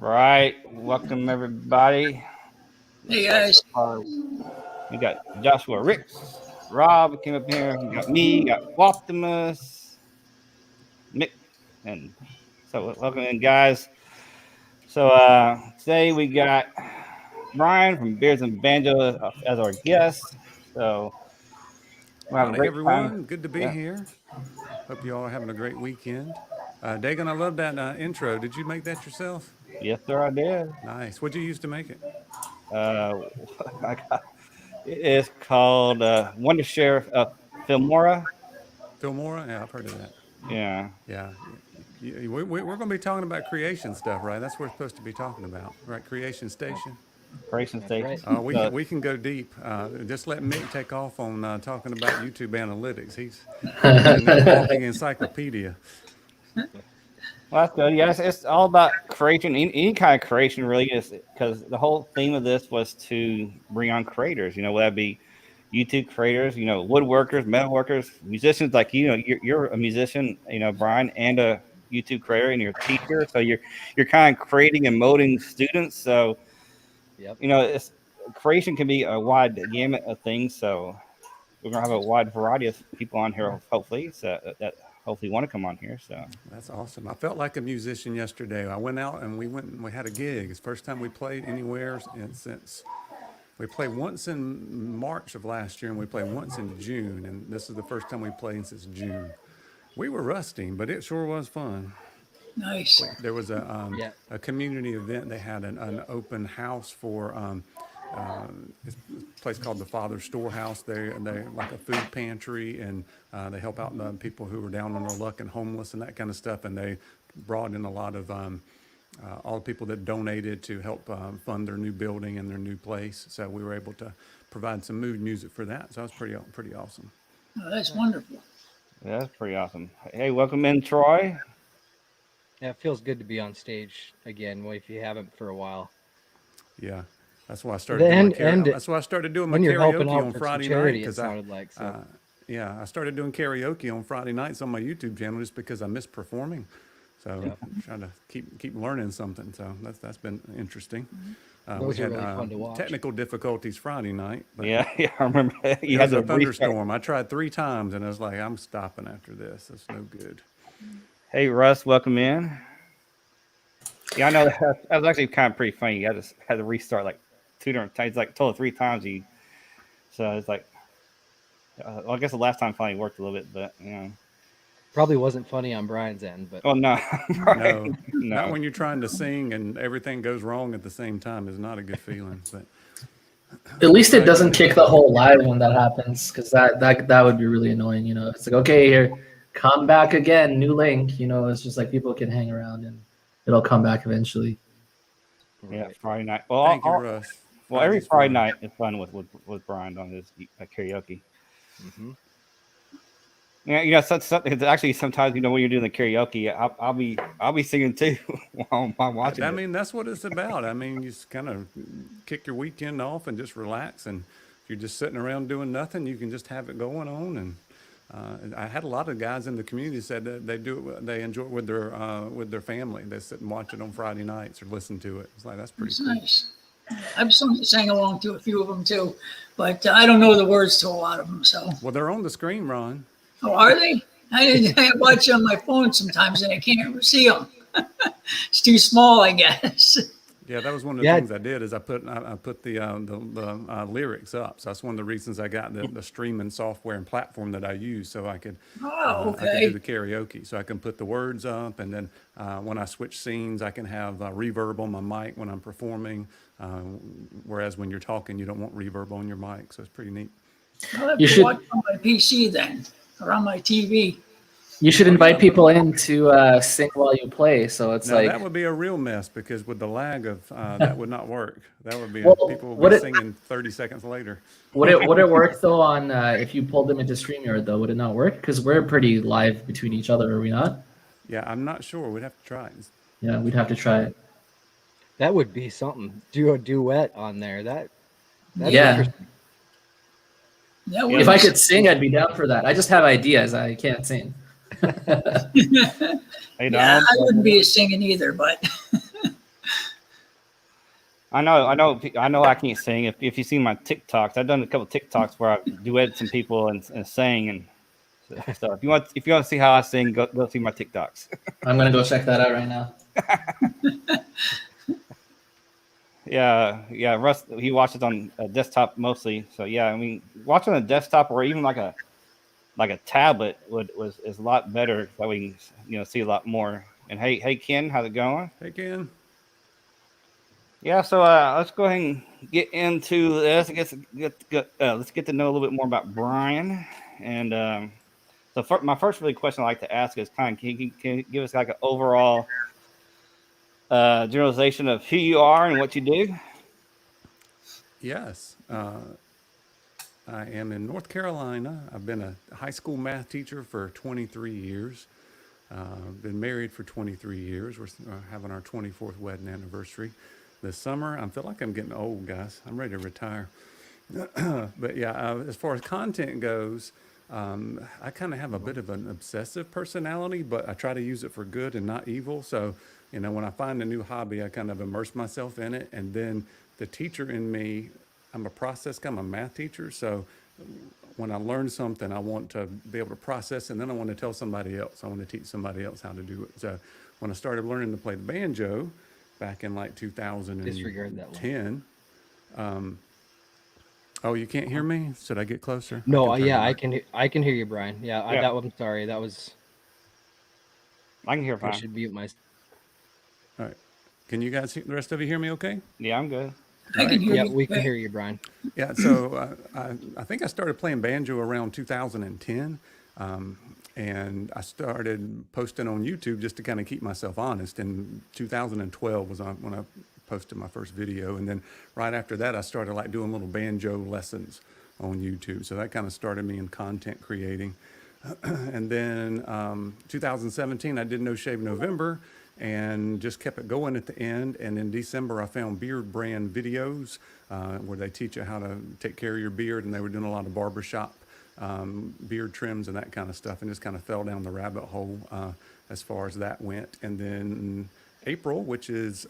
Right. Welcome everybody. Hey guys. We got Joshua Ricks, Rob came up here. We got me, got Waltumus, Mick, and so welcome in guys. So today we got Bryan from Beards and Banjos as our guest. So we'll have a Howdy, great everyone. time. Good to be here. Hope you all are having a great weekend. Dagan, I love that intro. Did you make that yourself? Yes, sir, I did. Nice. What'd you use to make it? It is called Wonder Sheriff Filmora. Filmora? Yeah, I've heard of that. Yeah. Yeah. We're going to be talking about creation stuff, right? That's what we're supposed to be talking about, right? Creation Station. Creation Station. We can go deep. Just let Mick take off on talking about YouTube analytics. He's a walking encyclopedia. Well, that's good. Yes, it's all about creation. Any kind of creation, really, is because the whole theme of this was to bring on creators. Whether that be YouTube creators, woodworkers, metalworkers, musicians like you're a musician, Bryan, and a YouTube creator, and you're a teacher. So you're kind of creating and molding students. So it's creation can be a wide gamut of things. So we're gonna have a wide variety of people on here, hopefully. So that hopefully want to come on here. So that's awesome. I felt like a musician yesterday. I went out and we had a gig. It's the first time we played anywhere since we played once in March of last year and we played once in June, and this is the first time we played since June. We were rusty, but it sure was fun. Nice. There was a community event. They had an open house for this place called the Father Storehouse. They're like a food pantry, and they help out the people who are down on their luck and homeless and that kind of stuff. And they brought in a lot of all the people that donated to help fund their new building and their new place. So we were able to provide some mood music for that. So that was pretty awesome. Oh, that's wonderful. Yeah, that's pretty awesome. Hey, welcome in, Troy. Yeah, it feels good to be on stage again. Well, if you haven't for a while. Yeah. That's why I started doing my karaoke on Friday night. Because I started doing karaoke on Friday nights on my YouTube channel just because I miss performing. So I'm trying to keep learning something. So that's been interesting. We had really fun to watch. Technical difficulties Friday night. But yeah, I remember. You had a thunderstorm. I tried 3 times and I was like, I'm stopping after this. That's no good. Hey, Russ, welcome in. Yeah, I know that was actually kind of pretty funny. I just had to restart like 2 different times, like total 3 times. So it's like, well, I guess the last time finally worked a little bit, but probably wasn't funny on Bryan's end. But no, no, not when you're trying to sing and everything goes wrong at the same time. Is not a good feeling. But at least it doesn't kick the whole live when that happens, because that would be really annoying. It's like, okay, here, come back again, new link. It's just like people can hang around and it'll come back eventually. Yeah, Friday night. Well, thank you, Russ. Well, every Friday night is fun with Bryan on his karaoke. Mm-hmm. Yeah, it's actually sometimes when you're doing the karaoke, I'll be singing too while I'm watching. I mean, that's what it's about. I mean, you just kind of kick your weekend off and just relax. And if you're just sitting around doing nothing, you can just have it going on. And I had a lot of guys in the community said that they enjoy it with their family. They sit and watch it on Friday nights or listen to it. It's like that's pretty cool. Nice. I've sang along to a few of them too, but I don't know the words to a lot of them. So well, they're on the screen, Ron. Oh, are they? I watch on my phone sometimes and I can't see them. It's too small, I guess. Yeah, that was one of the things I did is I put the lyrics up. So that's one of the reasons I got the streaming software and platform that I use, so I could I could do the karaoke. So I can put the words up, and then when I switch scenes, I can have reverb on my mic when I'm performing. Whereas when you're talking, you don't want reverb on your mic, so it's pretty neat. I'll have to watch on my PC then, or on my TV. You should invite people in to sing while you play. So it's like that would be a real mess, because with the lag of that would not work. That would be people would be singing 30 seconds later. Would it work though on if you pulled them into StreamYard though? Would it not work? Because we're pretty live between each other, are we not? Yeah, I'm not sure. We'd have to try it. Yeah, we'd have to try it. That would be something. Do a duet on there. That's interesting. If I could sing, I'd be down for that. I just have ideas. I can't sing. I wouldn't be a singing either, but I know I can't sing. If you see my TikToks, I've done a couple TikToks where I duetted some people and sang, and so if you want to see how I sing, go see my TikToks. I'm gonna go check that out right now. Yeah. Russ, he watches on a desktop mostly. So yeah, I mean, watching on a desktop or even like a tablet is a lot better. That we can see a lot more. And hey Ken, how's it going? Hey, Ken. Yeah, so let's go ahead and get into this. Let's get to know a little bit more about Bryan. And my first really question I like to ask is can you give us like an overall generalization of who you are and what you do? Yes. I am in North Carolina. I've been a high school math teacher for 23 years. Been married for 23 years. We're having our 24th wedding anniversary this summer. I feel like I'm getting old, guys. I'm ready to retire. But yeah, as far as content goes, I kind of have a bit of an obsessive personality, but I try to use it for good and not evil. So, when I find a new hobby, I kind of immerse myself in it. And then the teacher in me, I'm a math teacher. So when I learn something, I want to be able to process, and then I want to tell somebody else. I want to teach somebody else how to do it. So when I started learning to play the banjo back in like Disregard that 2010, oh, you can't hear me? Should I get closer? No, can turn yeah, it I up. can. I can hear you, Brian. Yeah, Yeah. I'm sorry. That was. I can hear I fine. should mute my. All right. Can you guys, the rest of you hear me okay? Yeah, I'm good. I can hear Yeah, you. we can hear you, Brian. Yeah, so I think I started playing banjo around 2010, and I started posting on YouTube just to kind of keep myself honest. And 2012 was when I posted my first video, and then right after that, I started like doing little banjo lessons on YouTube. So that kind of started me in content creating. And then 2017, I did No Shave November and just kept it going at the end. And in December, I found Beard Brand videos where they teach you how to take care of your beard. And they were doing a lot of barbershop beard trims and that kind of stuff, and just kind of fell down the rabbit hole as far as that went. And then April, which is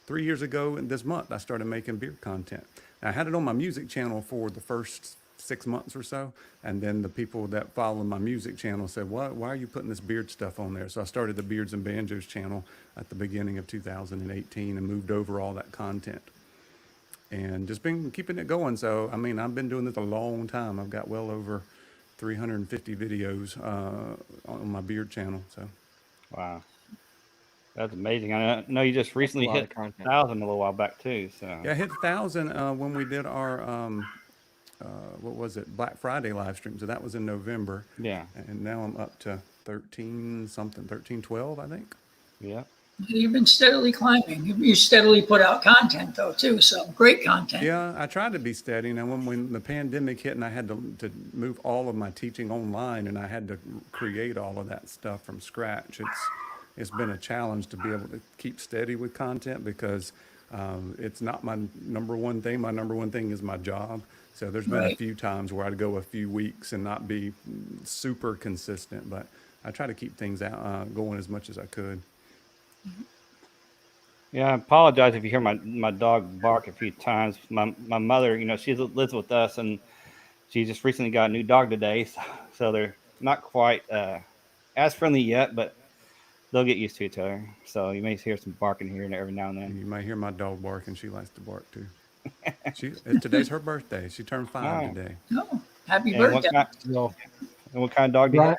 3 years ago in this month, I started making beard content. I had it on my music channel for the first 6 months or so, and then the people that follow my music channel said, why are you putting this beard stuff on there? So I started the Beards and Banjos channel at the beginning of 2018 and moved over all that content and just been keeping it going. So I mean, I've been doing this a long time. I've got well over 350 videos on my beard channel. So Wow, that's amazing. I know you just recently lot of hit content. 1,000 a little while back too. So yeah, I hit 1,000 when we did our what was it, Black Friday live stream. So that was in November. yeah, And now I'm up to 13, 12, I think. yeah. You've been steadily climbing. You steadily put out content though too, so great content. Yeah, I tried to be steady. Now, when the pandemic hit and I had to move all of my teaching online and I had to create all of that stuff from scratch, it's been a challenge to be able to keep steady with content because it's not my number one thing. My number one thing is my job. So there's been a few times where I'd go a few weeks and not be super consistent, but I try to keep things out going as much as I could. Yeah, I apologize if you hear my dog bark a few times. My mother, she lives with us, and she just recently got a new dog today, so they're not quite as friendly yet, but they'll get used to each other. So you may hear some barking here and every now and then. You might hear my dog bark, and she likes to bark too. Today's her birthday. She turned 5 today. Oh, happy And birthday. what kind of dog do you have?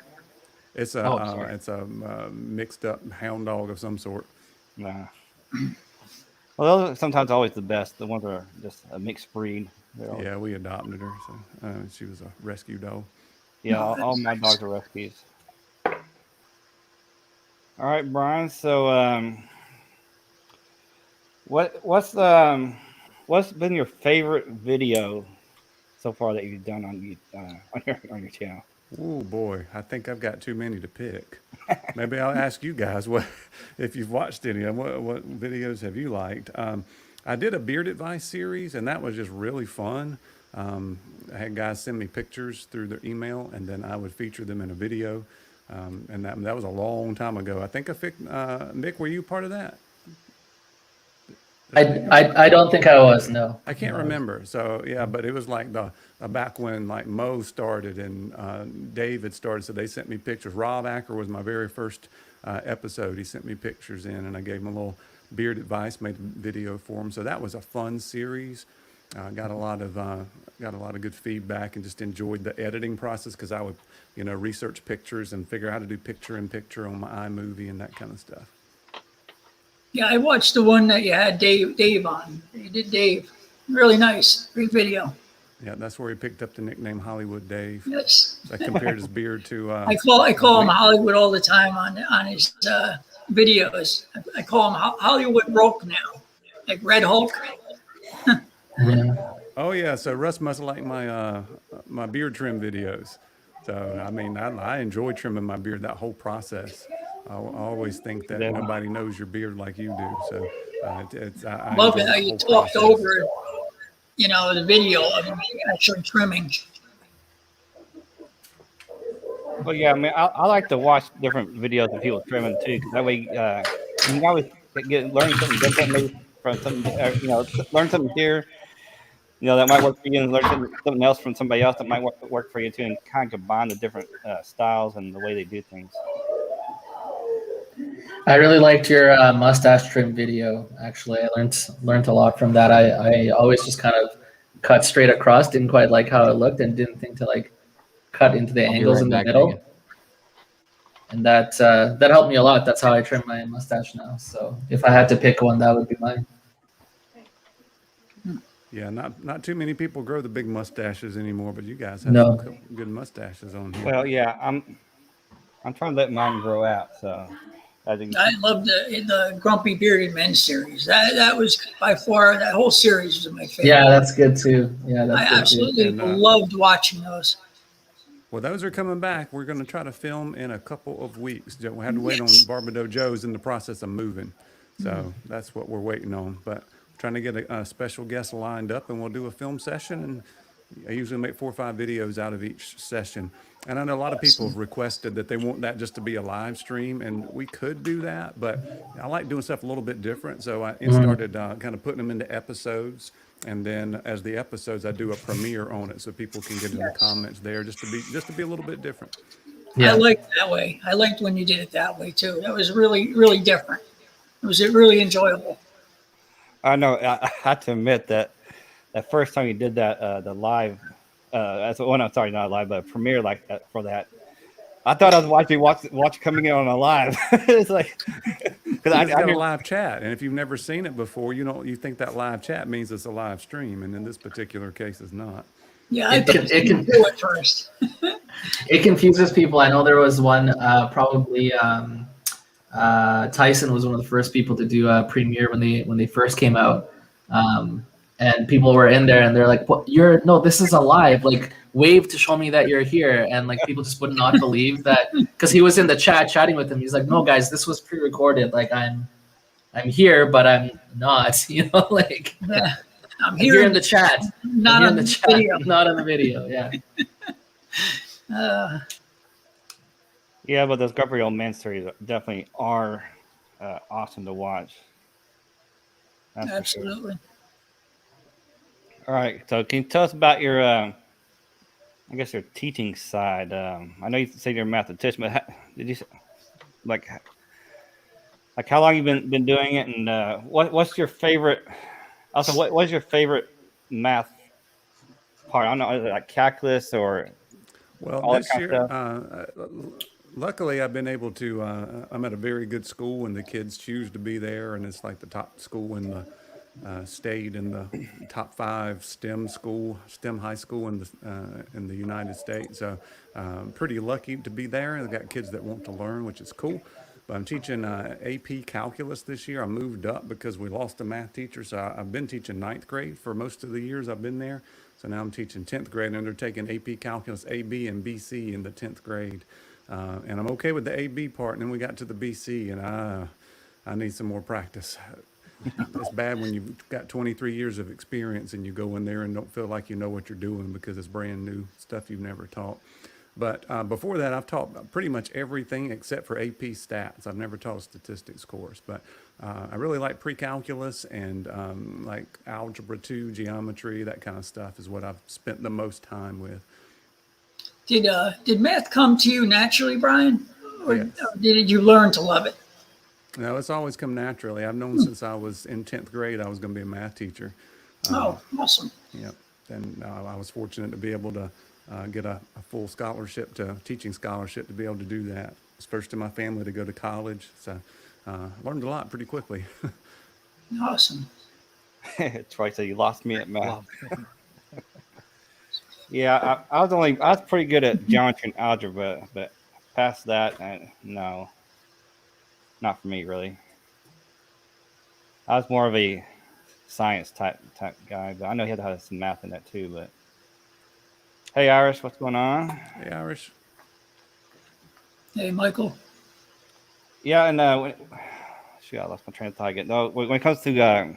It's a mixed up hound dog of some sort. Nah. Well, those are sometimes always the best. The ones that are just a mixed breed. Yeah, we adopted her, so she was a rescue dog. Yeah, No, all that's my nice. dogs are rescues. All right, Bryan. So, what's been your favorite video so far that you've done on your channel? Oh boy, I think I've got too many to pick. Maybe I'll ask you guys if you've watched any of them. What videos have you liked? I did a beard advice series, and that was just really fun. I had guys send me pictures through their email, and then I would feature them in a video. And that was a long time ago. I think Mick, were you part of that? I don't think I was. No. I can't remember. So yeah, but it was like the back when like Mo started and David started. So they sent me pictures. Rob Acker was my very first episode. He sent me pictures in, and I gave him a little beard advice. Made a video for him. So that was a fun series. Got a lot of good feedback, and just enjoyed the editing process because I would, research pictures and figure out how to do picture in picture on my iMovie and that kind of stuff. Yeah, I watched the one that you had Dave on. You did Dave. Really nice. Great video. Yeah, that's where he picked up the nickname Hollywood Dave. Yes. I compared his beard to. I call him Hollywood all the time on his videos. I call him Hollywood Broke now, like Red Hulk. Yeah. Oh yeah, so Russ must like my my beard trim videos. So I mean, I enjoy trimming my beard. That whole process. I always think that nobody knows your beard like you do. So I Love enjoy it the how you whole talked process. over, the video of actually trimming. Well, yeah, I mean, I like to watch different videos of people trimming too, 'cause that way you can always learn something different maybe from something, learn something here, that might work for you, and learn something else from somebody else that might work for you too, and kind of combine the different styles and the way they do things. I really liked your mustache trim video. Actually, I learned a lot from that. I always just kind of cut straight across. Didn't quite like how it looked, and didn't think to like cut into the I'll be angles right in the back, middle. Megan. And that helped me a lot. That's how I trim my mustache now. So if I had to pick one, that would be mine. Yeah, not too many people grow the big mustaches anymore, but you guys have No. some good mustaches on here. Well, yeah, I'm trying to let mine grow out, so I think. I love the Grumpy Bearded Men series. That was by far, that whole series was my favorite. Yeah, that's good too. Yeah, I that's good too. absolutely And, loved watching those. Well, those are coming back. We're going to try to film in a couple of weeks. We had to wait on Yes. Barbado Joe's in the process of moving. So that's what we're waiting on. But trying to get a special guest lined up, and we'll do a film session. And I usually make 4 or 5 videos out of each session. And I know a lot of people have requested that they want that just to be a live stream, and we could do that, but I like doing stuff a little bit different. So I started kind of putting them into episodes. And then as the episodes, I do a premiere on it so people can get in the comments there just to be a little bit different. Yeah. I liked it that way. I liked when you did it that way too. That was really, really different. It was really enjoyable. I know. I have to admit that first time you did that, the live, that's one. I'm sorry, not live, but premiere like that for that. I thought I was watch coming in on a live. It's like because I got a live chat, and if you've never seen it before, you think that live chat means it's a live stream, and in this particular case, it's not. Yeah, I It thought can- you do it first. It confuses people. I know there was one, probably Tyson was one of the first people to do a premiere when they first came out, and people were in there and they're like, "What? This is a live. Like, wave to show me that you're here." And like people just would not believe that because he was in the chat chatting with them. He's like, "No, guys, this was pre-recorded. Like, I'm here, but I'm not." Like Yeah. I'm I'm here here in the chat, not I'm here on in the chat, video. not on the video. Yeah. Yeah, but those Grumpy Old Men series definitely are awesome to watch. That's for sure. Absolutely. All right, so can you tell us about your, I guess your teaching side? I know you said you're a mathematician, but did you like how long you been doing it, and what's your favorite? Also, what's your favorite math part? I don't know, is it like calculus or Well, all that this kind year, of luckily, I've been able to. I'm at a very good school, and the kids choose to be there, and it's like the top school in the state, in the top 5 STEM high school in the United States. So, pretty lucky to be there. I've got kids that want to learn, which is cool. But I'm teaching AP Calculus this year. I moved up because we lost a math teacher, so I've been teaching 9th grade for most of the years I've been there. So now I'm teaching 10th grade, and they're taking AP Calculus AB and BC in the 10th grade. And I'm okay with the AB part, and then we got to the BC, and I need some more practice. It's bad when you've got 23 years of experience and you go in there and don't feel like you know what you're doing because it's brand new stuff you've never taught. But before that, I've taught pretty much everything except for AP Stats. I've never taught a statistics course, but I really like pre-calculus and like Algebra 2, geometry, that kind of stuff is what I've spent the most time with. Did math come to you naturally, Brian? Or, Yes. or did you learn to love it? No, it's always come naturally. I've known since I was in 10th grade I was going to be a math teacher. Oh, awesome. Yep. And I was fortunate to be able to get a full scholarship, teaching scholarship, to be able to do that. I was first in my family to go to college, so learned a lot pretty quickly. Awesome. Troy said you lost me at math. Wow. Yeah, I was pretty good at geometry and algebra, but past that, no, not for me really. I was more of a science type guy, but I know he had to have some math in that too. But hey, Irish, what's going on? Hey, Irish. Hey, Michael. Yeah, and shoot, I lost my train of thought again. No, when it comes to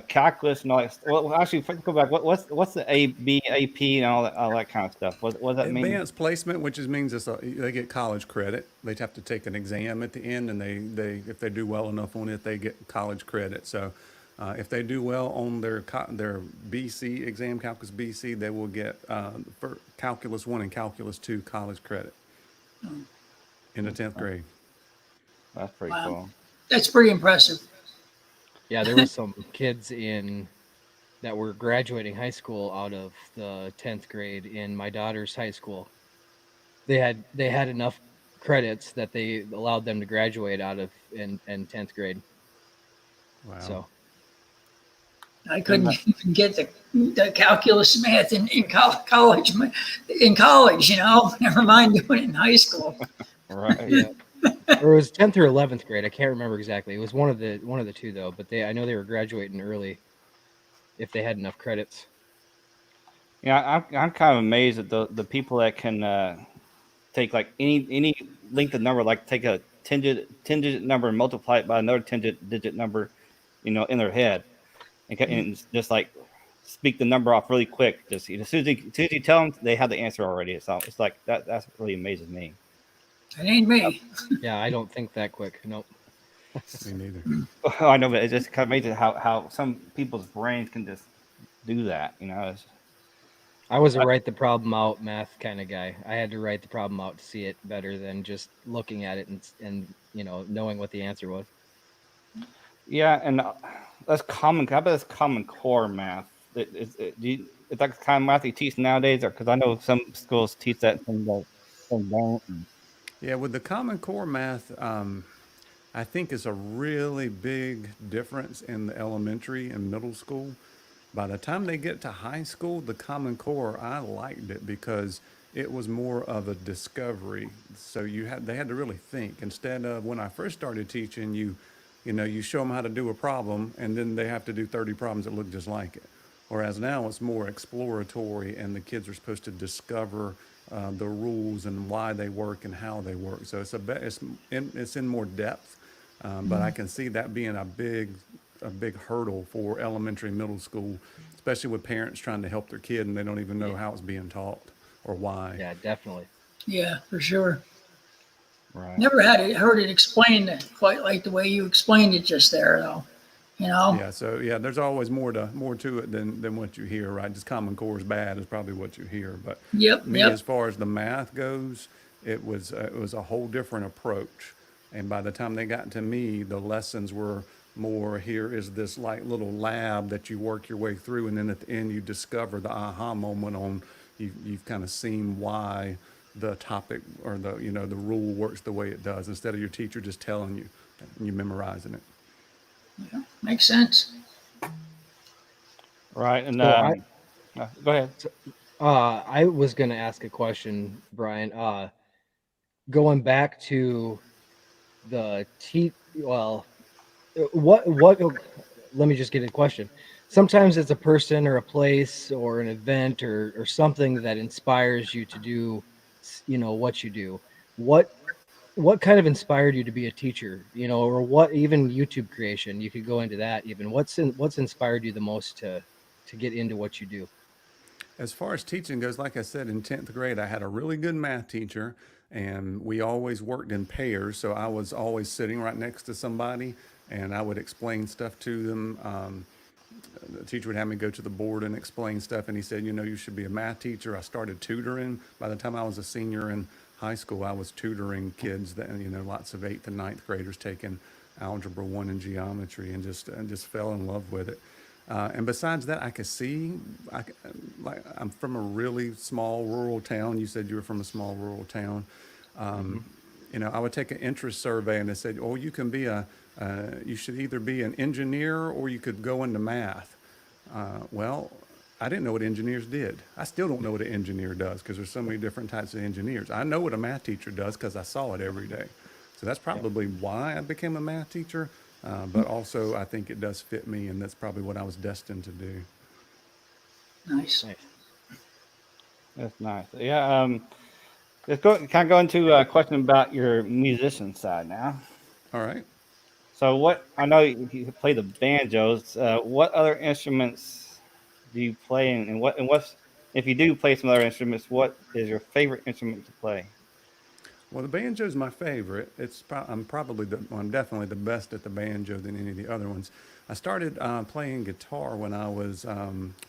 calculus and all that. Well, actually, let's go back. What's the AB, AP, and all that kind of stuff? What does that mean? Advanced placement, which means they get college credit. They have to take an exam at the end, and they if they do well enough on it, they get college credit. So if they do well on their BC exam, Calculus BC, they will get for Calculus 1 and Calculus 2 college credit in the 10th grade. That's pretty Wow. cool. That's pretty impressive. Yeah, there were some kids that were graduating high school out of the 10th grade in my daughter's high school. They had enough credits that they allowed them to graduate out of in 10th grade. Wow. So I couldn't even get the calculus math in college. In college, never mind doing it in high school. Right. yeah. Or it was 10th or 11th grade. I can't remember exactly. It was one of the two though, but I know they were graduating early if they had enough credits. Yeah, I'm kind of amazed at the people that can take like any length of number, like take a 10-digit number and multiply it by another 10-digit number, in their head, and just like speak the number off really quick. Just as soon as you tell them, they have the answer already. So it's like that's really amazes me. It ain't me. Yeah, I don't think that quick. Nope. Me neither. I know, but it's just kind of amazing how some people's brains can just do that. I was a write the problem out math kind of guy. I had to write the problem out to see it better than just looking at it and knowing what the answer was. Yeah, and that's common. How about that's common core math? Is that kind of math you teach nowadays? Because I know some schools teach that, some don't. Yeah, with the Common Core math, I think it's a really big difference in the elementary and middle school. By the time they get to high school, the Common Core, I liked it because it was more of a discovery. So they had to really think. Instead of when I first started teaching, you show them how to do a problem, and then they have to do 30 problems that look just like it. Whereas now it's more exploratory, and the kids are supposed to discover the rules and why they work and how they work. So it's in more depth, but I can see that being a big hurdle for elementary, middle school, especially with parents trying to help their kid and they don't even know how it's being taught or why. Yeah, definitely. Yeah, for sure. Right. Never heard it explained quite like the way you explained it just there, though. Yeah. So there's always more to it than what you hear, right? Just Common Core is bad is probably what you hear, but Yep. as far as the math goes, it was a whole different approach. And by the time they got to me, the lessons were more, here is this like little lab that you work your way through, and then at the end you discover the aha moment on you've kind of seen why the topic or the rule works the way it does, instead of your teacher just telling you and you memorizing it. Yeah, makes sense. Right. And So go ahead. I was going to ask a question, Brian. Going back to the what? Let me just get a question. Sometimes it's a person or a place or an event or something that inspires you to do, what you do. What kind of inspired you to be a teacher? Or what, even YouTube creation? You could go into that. Even what's inspired you the most to get into what you do? As far as teaching goes, like I said, in 10th grade, I had a really good math teacher, and we always worked in pairs. So I was always sitting right next to somebody, and I would explain stuff to them. The teacher would have me go to the board and explain stuff, and he said, you know, you should be a math teacher. I started tutoring. By the time I was a senior in high school, I was tutoring kids that, you know, lots of 8th and 9th graders taking algebra 1 and geometry, and just fell in love with it. And besides that, I could see, like, I'm from a really small rural town. You said you were from a small rural town. You know, I would take an interest survey, and they said, oh, you can be you should either be an engineer or you could go into math. Well, I didn't know what engineers did. I still don't know what an engineer does, because there's so many different types of engineers. I know what a math teacher does because I saw it every day. So that's probably why I became a math teacher. But also, I think it does fit me, and that's probably what I was destined to do. Nice. That's nice. Yeah. Let's go into a question about your musician side now. All right. So I know you play the banjos. What other instruments do you play, and what's, if you do play some other instruments, what is your favorite instrument to play? Well, the banjo is my favorite. I'm definitely the best at the banjo than any of the other ones. I started playing guitar when I was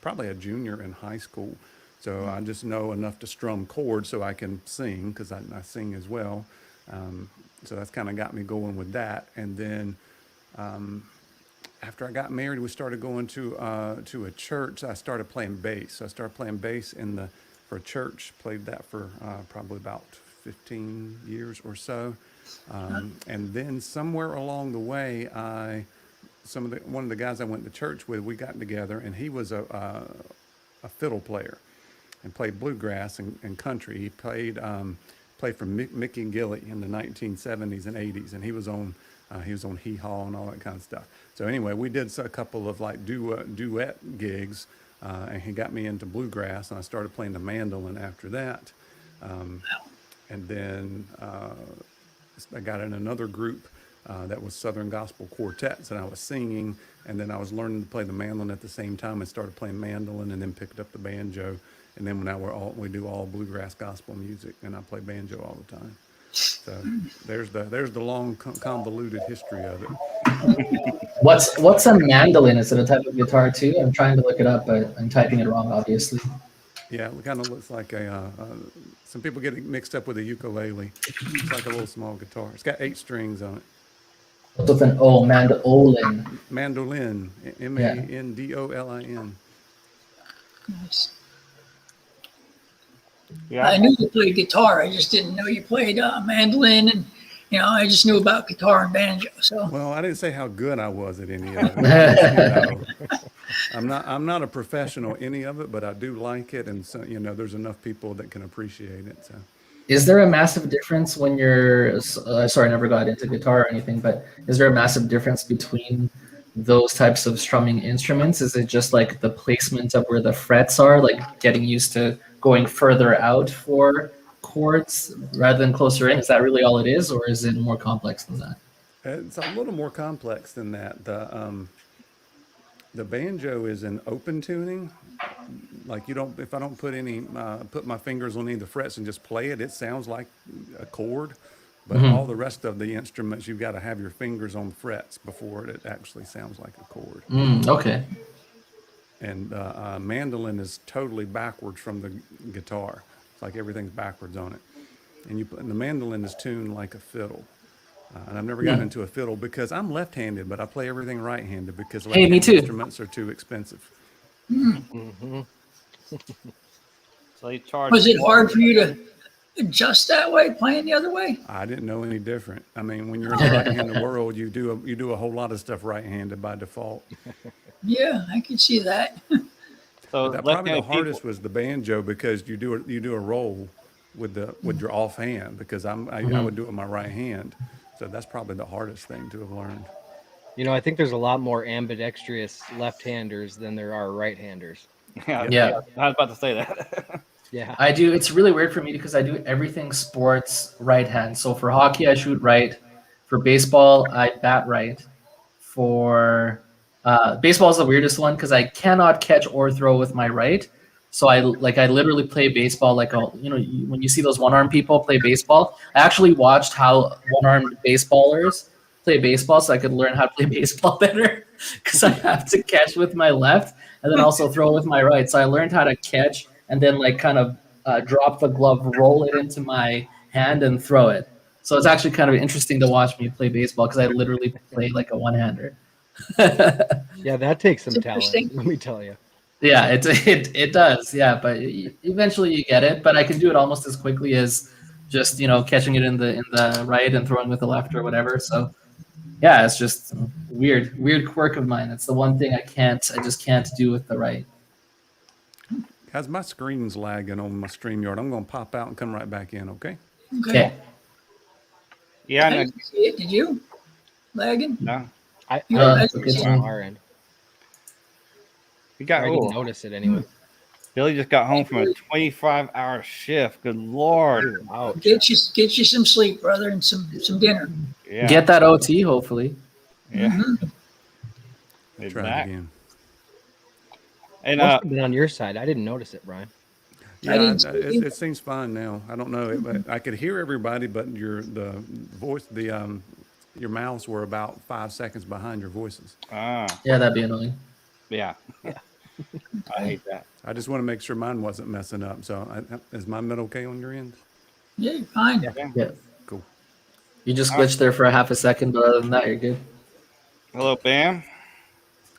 probably a junior in high school. So I just know enough to strum chords so I can sing, because I sing as well. So that's kind of got me going with that. And then after I got married, we started going to a church. I started playing bass. So I started playing bass for a church. Played that for probably about 15 years or so. And then somewhere along the way, one of the guys I went to church with, we got together, and he was a fiddle player and played bluegrass and country. He played for Mickey Gilley in the 1970s and 80s, and he was on Hee Haw and all that kind of stuff. So anyway, we did a couple of like duet gigs, and he got me into bluegrass, and I started playing the mandolin after that. And then I got in another group that was Southern Gospel Quartets, and I was singing, and then I was learning to play the mandolin at the same time, and started playing mandolin, and then picked up the banjo. And then we do all bluegrass gospel music, and I play banjo all the time. So there's the long convoluted history of it. What's a mandolin? Is it a type of guitar too? I'm trying to look it up, but I'm typing it wrong, obviously. Yeah, it kind of looks like some people get it mixed up with a ukulele. It's like a little small guitar. It's got 8 strings on it. What's with an O? Mandolin. Mandolin. Mandolin. Nice. Yeah. I knew you played guitar. I just didn't know you played mandolin, and I just knew about guitar and banjo. So. Well, I didn't say how good I was at any of it. I'm not a professional at any of it, but I do like it, and so there's enough people that can appreciate it. So. Is there a massive difference when you're? Sorry, I never got into guitar or anything, but is there a massive difference between those types of strumming instruments? Is it just like the placement of where the frets are, like getting used to going further out for chords rather than closer in? Is that really all it is, or is it more complex than that? It's a little more complex than that. The banjo is an open tuning. Like if I don't put my fingers on any of the frets and just play it, it sounds like a chord. But all the rest of the instruments, you've got to have your fingers on the frets before it actually sounds like a chord. Okay. And mandolin is totally backwards from the guitar. It's like everything's backwards on it. And the mandolin is tuned like a fiddle. And I've never gotten into a fiddle because I'm left-handed, but I play everything right-handed because left-handed instruments are too expensive. So they charge. Was it hard for you to adjust that way, playing the other way? I didn't know any different. I mean, when you're in the right-handed world, you do a whole lot of stuff right-handed by default. Yeah, I can see that. So probably the hardest was the banjo because you do a roll with your off hand, because I would do it with my right hand. So that's probably the hardest thing to have learned. I think there's a lot more ambidextrous left-handers than there are right-handers. Yeah. I was about to say that. Yeah. I do. It's really weird for me because I do everything sports right hand. So for hockey, I shoot right. For baseball, I bat right. For baseball is the weirdest one because I cannot catch or throw with my right, So I literally play baseball like when you see those one-armed people play baseball. I actually watched how one-armed baseballers play baseball so I could learn how to play baseball better, because I have to catch with my left and then also throw with my right. So I learned how to catch and then like kind of drop the glove, roll it into my hand and throw it. So it's actually kind of interesting to watch me play baseball because I literally play like a one-hander. Yeah, that takes some It's talent, interesting. let me tell you. Yeah, it does. Yeah, but eventually you get it. But I can do it almost as quickly as just catching it in the right and throwing with the left or whatever. So yeah, it's just weird quirk of mine. It's the one thing I just can't do with the right. Guys, my screen's lagging on my StreamYard. I'm going to pop out and come right back in, okay? Okay. Yeah, I no, didn't see it. Did you? Lagging? no. I that's noticed it okay. on our end. You got I didn't notice it anyway. Billy just got home from a 25-hour shift. Good Lord. Ouch. Get you some sleep, brother, and some dinner. Yeah. Get that OT, hopefully. Yeah. Mhm. They're Try back. it again. And Must have been on your side. I didn't notice it, Brian. I Yeah, didn't see it either. it seems fine now. I don't know. But I could hear everybody, but your mouths were about 5 seconds behind your voices. Yeah, that'd be annoying. yeah. I hate that. I just want to make sure mine wasn't messing up. So is my mid okay on your end? Yeah, you're fine. Yeah. Cool. You just glitched there for a half a second, but other than that, you're good. Hello, Bam.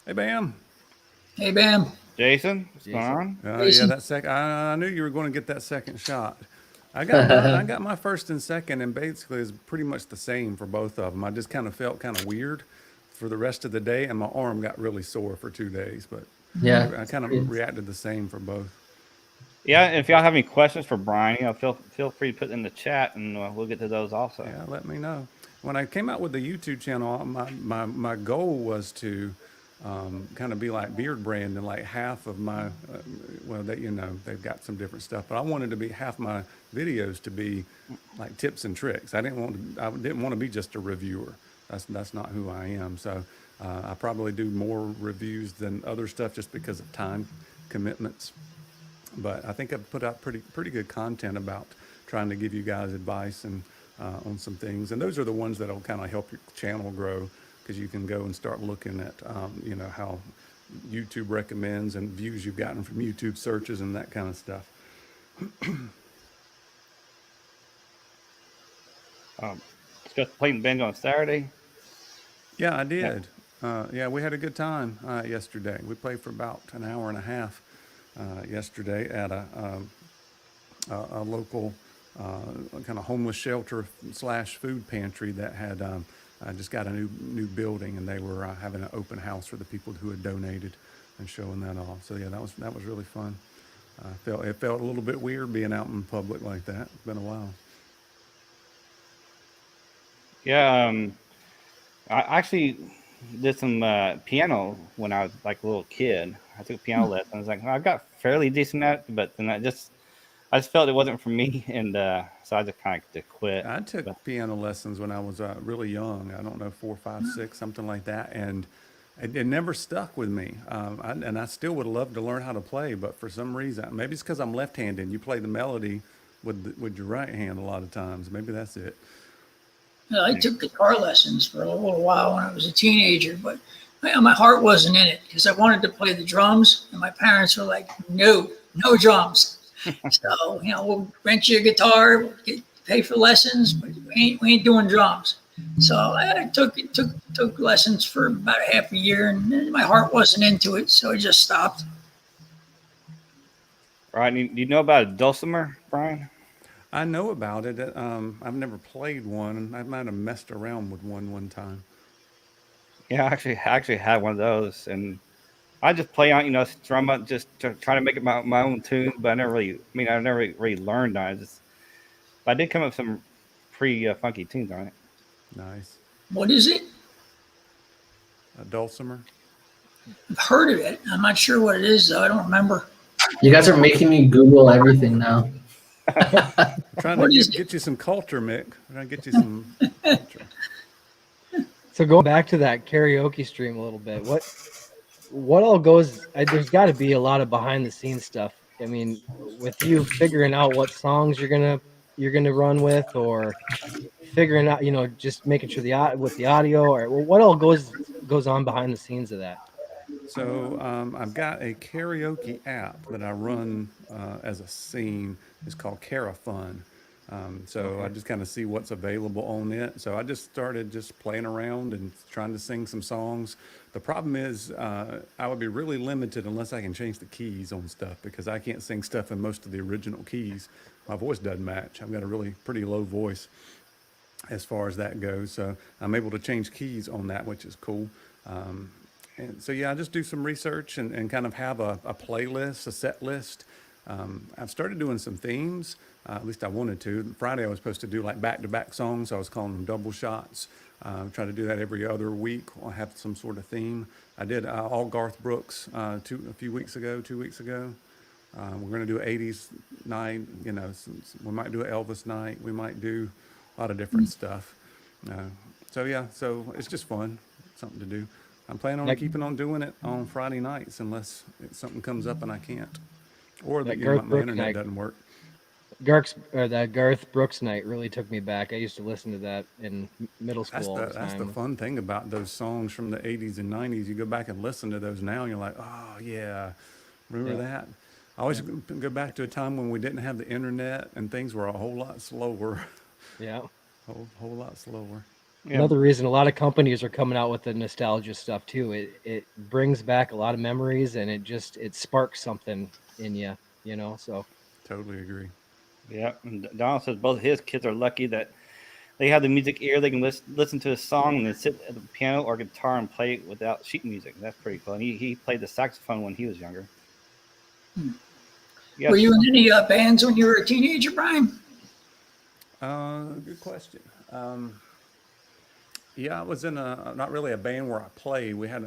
Hey, Bam. Hey, Bam. Jason, what's going on? Yeah, Jason. that second. I knew you were going to get that second shot. I got my first and second, and basically it's pretty much the same for both of them. I just kind of felt kind of weird for the rest of the day, and my arm got really sore for 2 days. But Yeah. I kind of reacted the same for both. Yeah, if y'all have any questions for Brian, feel free to put in the chat, and we'll get to those also. Yeah, let me know. When I came out with the YouTube channel, my goal was to kind of be like Beard Brand, and like half of my they've got some different stuff, but I wanted to be half my videos to be like tips and tricks. I didn't want to be just a reviewer. That's not who I am. So I probably do more reviews than other stuff just because of time commitments. But I think I've put out pretty good content about trying to give you guys advice and on some things, and those are the ones that'll kind of help your channel grow, because you can go and start looking at how YouTube recommends and views you've gotten from YouTube searches and that kind of stuff. Just playing Banjo on Saturday. Yeah, I did. Yeah, we had a good time yesterday. We played for about an hour and a half yesterday at a local kind of homeless shelter / food pantry that had just got a new building, and they were having an open house for the people who had donated and showing that off. So yeah, that was really fun. It felt a little bit weird being out in public like that. It's been a while. Yeah, I actually did some piano when I was like a little kid. I took piano lessons. Like I got fairly decent at it, but then I just felt it wasn't for me, and so I just kind of quit. I took piano lessons when I was really young. I don't know, 4, 5, 6, something like that, and it never stuck with me. And I still would love to learn how to play, but for some reason, maybe it's because I'm left-handed. You play the melody with your right hand a lot of times. Maybe that's it. I took guitar lessons for a little while when I was a teenager, but my heart wasn't in it because I wanted to play the drums, and my parents were like, no drums. So, we'll rent you a guitar, pay for lessons, but we ain't doing drums. So I took lessons for about a half a year, and my heart wasn't into it, so I just stopped. All right, do you know about a dulcimer, Brian? I know about it. I've never played one. I might have messed around with one time. Yeah, I actually had one of those, and I just play on, strum up, just to try to make it my own tune. But I never really learned on it. But I did come up with some pretty funky tunes on it. Nice. What is it? A dulcimer. I've heard of it. I'm not sure what it is, though. I don't remember. You guys are making me Google everything now. Trying What to is get you some culture, Mick. We're trying to get you some culture. So going back to that karaoke stream a little bit, what all goes? There's got to be a lot of behind the scenes stuff I mean, with you figuring out what songs you're gonna run with, or figuring out, just making sure with the audio, or what all goes on behind the scenes of that. So I've got a karaoke app that I run as a scene. It's called Carafun. So I just kind of see what's available on it. So I just started just playing around and trying to sing some songs. The problem is I would be really limited unless I can change the keys on stuff, because I can't sing stuff in most of the original keys. My voice doesn't match. I've got a really pretty low voice as far as that goes. So I'm able to change keys on that, which is cool. And so, yeah, I just do some research and kind of have a playlist, a set list. I've started doing some themes, at least I wanted to. Friday I was supposed to do like back-to-back songs. So I was calling them double shots. Try to do that every other week. I'll have some sort of theme. I did all Garth Brooks a few weeks ago, 2 weeks ago. We're going to do an 80s night, we might do an Elvis night. We might do a lot of different stuff. So yeah, so it's just fun, something to do. I'm planning on keeping on doing it on Friday nights unless something comes up and I can't, or That my Brooks internet night. doesn't work. That Garth Brooks night really took me back. I used to listen to that in middle school all the That's the time. fun thing about those songs from the 80s and 90s. You go back and listen to those now and you're like, oh yeah, remember that? I always go back to a time when we didn't have the internet and things were a whole lot slower. Yeah. Whole lot slower. Yeah. Another reason a lot of companies are coming out with the nostalgia stuff too. It brings back a lot of memories, and it sparks something in you, so. Totally agree. Yeah, and Donald says both his kids are lucky that they have the music ear. They can listen to a song and then sit at the piano or guitar and play it without sheet music. That's pretty cool. And he played the saxophone when he was younger. Yes. Were you in any bands when you were a teenager, Bryan? Good question. Yeah, I was in not really a band where I played. We had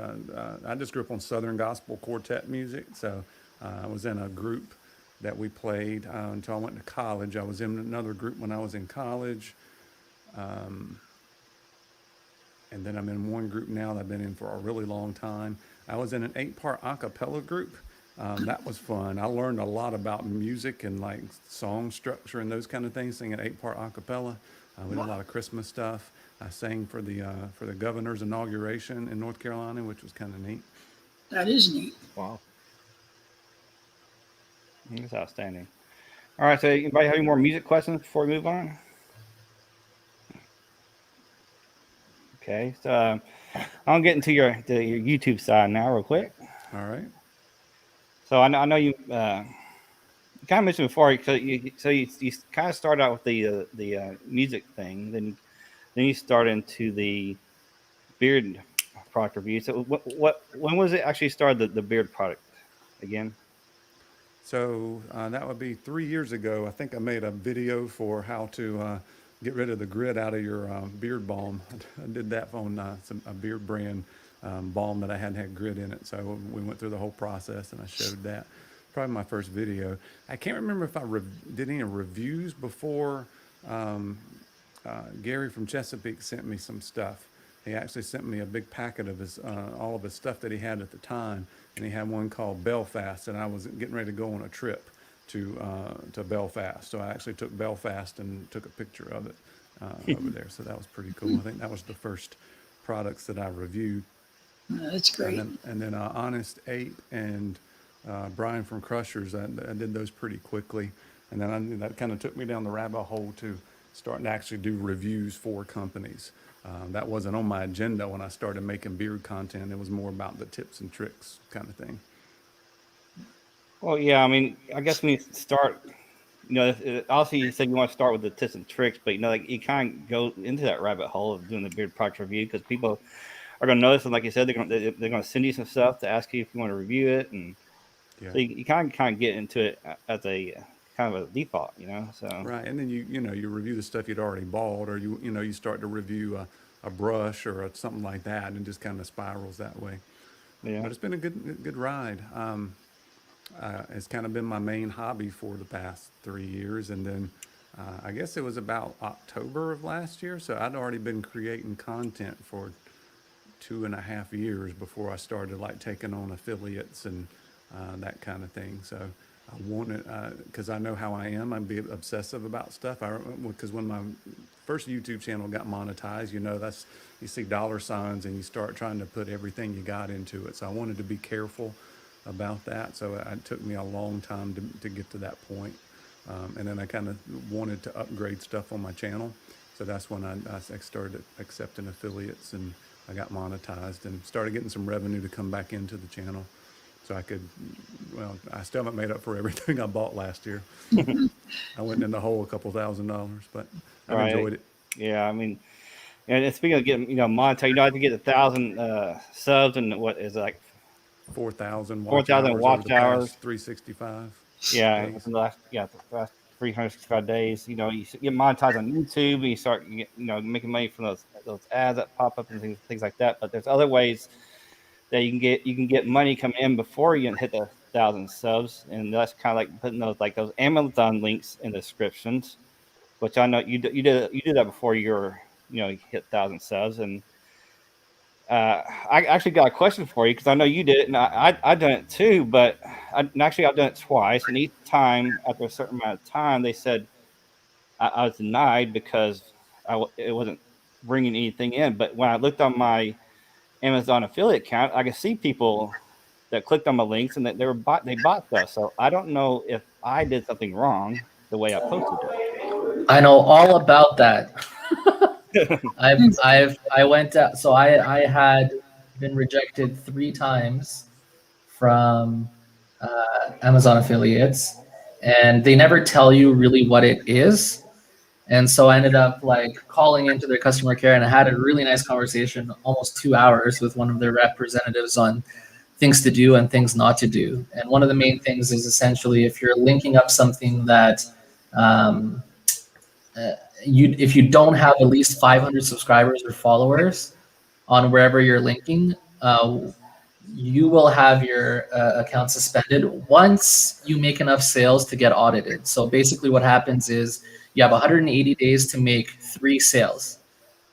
I just grew up on Southern Gospel Quartet music. So I was in a group that we played until I went to college. I was in another group when I was in college. And then I'm in one group now that I've been in for a really long time. I was in an 8-part a cappella group. That was fun. I learned a lot about music and like song structure and those kind of things, singing 8-part a cappella. We did a lot of Christmas stuff. I sang for the governor's inauguration in North Carolina, which was kind of neat. That is neat. Wow. That's outstanding. All right, so anybody have any more music questions before we move on? Okay, so I'll get into your YouTube side now real quick. All right. So I know you kind of mentioned before. So you kind of started out with the music thing, then you start into the beard product review. So when was it actually started the beard product again? So that would be 3 years ago. I think I made a video for how to get rid of the grit out of your beard balm. I did that on a beard brand balm that I hadn't had grit in it. So we went through the whole process and I showed that. Probably my first video. I can't remember if I did any reviews before. Gary from Chesapeake sent me some stuff. He actually sent me a big packet of his all of his stuff that he had at the time, and he had one called Belfast, and I was getting ready to go on a trip to Belfast. So I actually took Belfast and took a picture of it over there. So that was pretty cool. I think that was the first products that I reviewed. That's great. And then Honest Ape and Bryan from Crushers, I did those pretty quickly. And then that kind of took me down the rabbit hole to starting to actually do reviews for companies. That wasn't on my agenda when I started making beard content. It was more about the tips and tricks kind of thing. Well, yeah, I mean, I guess when you start, obviously you said you want to start with the tips and tricks, but like you kind of go into that rabbit hole of doing the beard product review because people are going to notice, and like you said, they're going to send you some stuff to ask you if you want to review it, and so you kind of get into it as a kind of a default, So right, and then you review the stuff you'd already bought, or you start to review a brush or something like that, and it just kind of spirals that way. Yeah, but it's been a good ride. It's kind of been my main hobby for the past 3 years, and then I guess it was about October of last year, so I'd already been creating content for 2.5 years before I started like taking on affiliates and that kind of thing. So wanted, because I know how I am. I'm be obsessive about stuff. Because when my first YouTube channel got monetized, that's, you see dollar signs and you start trying to put everything you got into it. So I wanted to be careful about that. So it took me a long time to get to that point. And then I kind of wanted to upgrade stuff on my channel. So that's when I started accepting affiliates, and I got monetized and started getting some revenue to come back into the channel. So I could, well, I still haven't made up for everything I bought last year. I went in the hole a couple $1,000, but I've enjoyed it. Yeah, I mean, and speaking of getting, monetary, I had to get 1,000 subs, and what is it, like 4,000 watch hours. 365. Yeah, days. the last 365 days. You get monetized on YouTube, and you start making money from those ads that pop up and things like that. But there's other ways that you can get money come in before you hit the 1,000 subs, and that's kind of like putting those Amazon links in the descriptions, which I know you did that before you hit 1,000 subs. And I actually got a question for you, because I know you did it, and I done it too, but I've done it twice, and each time after a certain amount of time they said I was denied because it wasn't bringing anything in. But when I looked on my Amazon affiliate account, I could see people that clicked on my links and that they bought stuff. So I don't know if I did something wrong the way I posted it. I know all about that. I went out, so I had been rejected 3 times from Amazon affiliates, and they never tell you really what it is. And so I ended up calling into their customer care, and I had a really nice conversation, almost 2 hours, with one of their representatives on things to do and things not to do. And one of the main things is essentially, if you're linking up something that if you don't have at least 500 subscribers or followers on wherever you're linking, you will have your account suspended once you make enough sales to get audited. So basically what happens is you have 180 days to make 3 sales.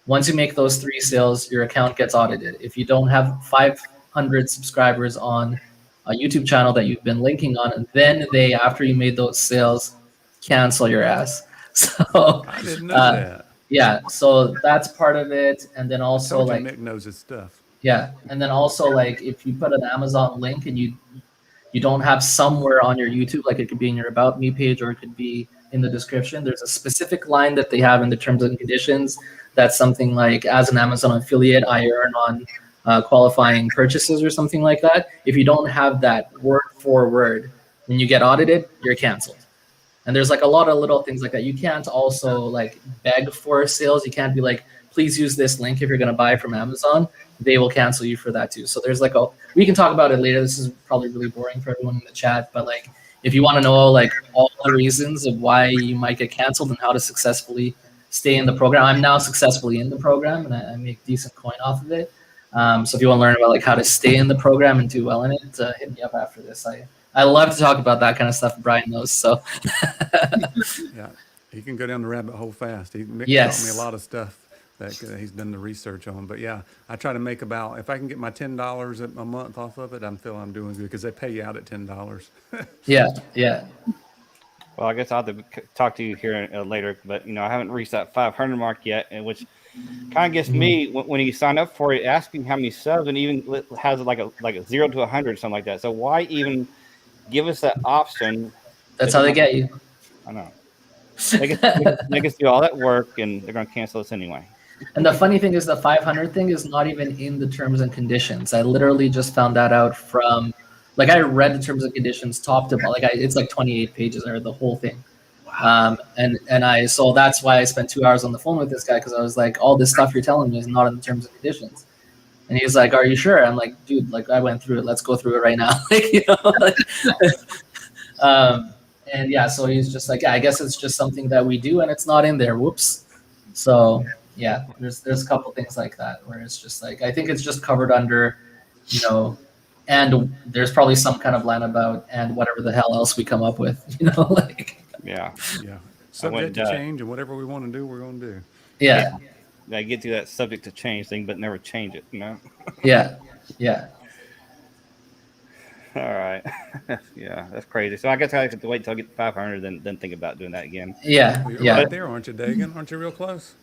Once you make those 3 sales, your account gets audited. If you don't have 500 subscribers on a YouTube channel that you've been linking on, and then they, after you made those sales, cancel your ass. So I didn't know that. Yeah, so that's part of it. And then also Nick knows his stuff. Yeah, and then also if you put an Amazon link and you don't have somewhere on your YouTube, it could be in your About Me page or it could be in the description, there's a specific line that they have in the terms and conditions that's something like, as an Amazon affiliate, I earn on qualifying purchases or something like that. If you don't have that word for word, when you get audited, you're canceled. And there's a lot of little things like that. You can't also beg for sales. You can't be please use this link if you're going to buy from Amazon. They will cancel you for that too. So there's we can talk about it later. This is probably really boring for everyone in the chat, but if you want to know all the reasons of why you might get canceled and how to successfully stay in the program, I'm now successfully in the program and I make decent coin off of it. So if you want to learn about how to stay in the program and do well in it, hit me up after this. I love to talk about that kind of stuff. Bryan knows. So yeah, he can go down the rabbit hole fast. Mick Yes. taught me a lot of stuff that he's done the research on. But yeah, I try to make about, if I can get my $10 a month off of it, I'm doing good, because they pay you out at $10. yeah. Well, I guess I'll have to talk to you here later, but I haven't reached that 500 mark yet, and which kind of gets me when you sign up for it, asking how many subs, and even has like a 0 to 100, something like that. So why even give us that option? That's how they get you. I know. Make us do all that work, and they're going to cancel us anyway. And the funny thing is, the 500 thing is not even in the terms and conditions. I literally just found that out from, I read the terms and conditions top to bottom. It's 28 pages, or the whole thing. So that's why I spent 2 hours on the phone with this guy, because I was all this stuff you're telling me is not in the terms and conditions. And he's like, are you sure? I'm like, dude, I went through it. Let's go through it right now. And yeah, so he's just yeah, I guess it's just something that we do and it's not in there. Whoops. So yeah, there's a couple things like that where it's just I think it's just covered under, and there's probably some kind of line about and whatever the hell else we come up with, Yeah. Subject to change, and whatever we want to do, we're going to do. Yeah. I get to that subject to change thing, but never change it, Yeah. All right. Yeah, that's crazy. So I guess I have to wait till I get to 500, then think about doing that again. Yeah, Well, you're yeah. right there, aren't you, Dagan? Aren't you real close?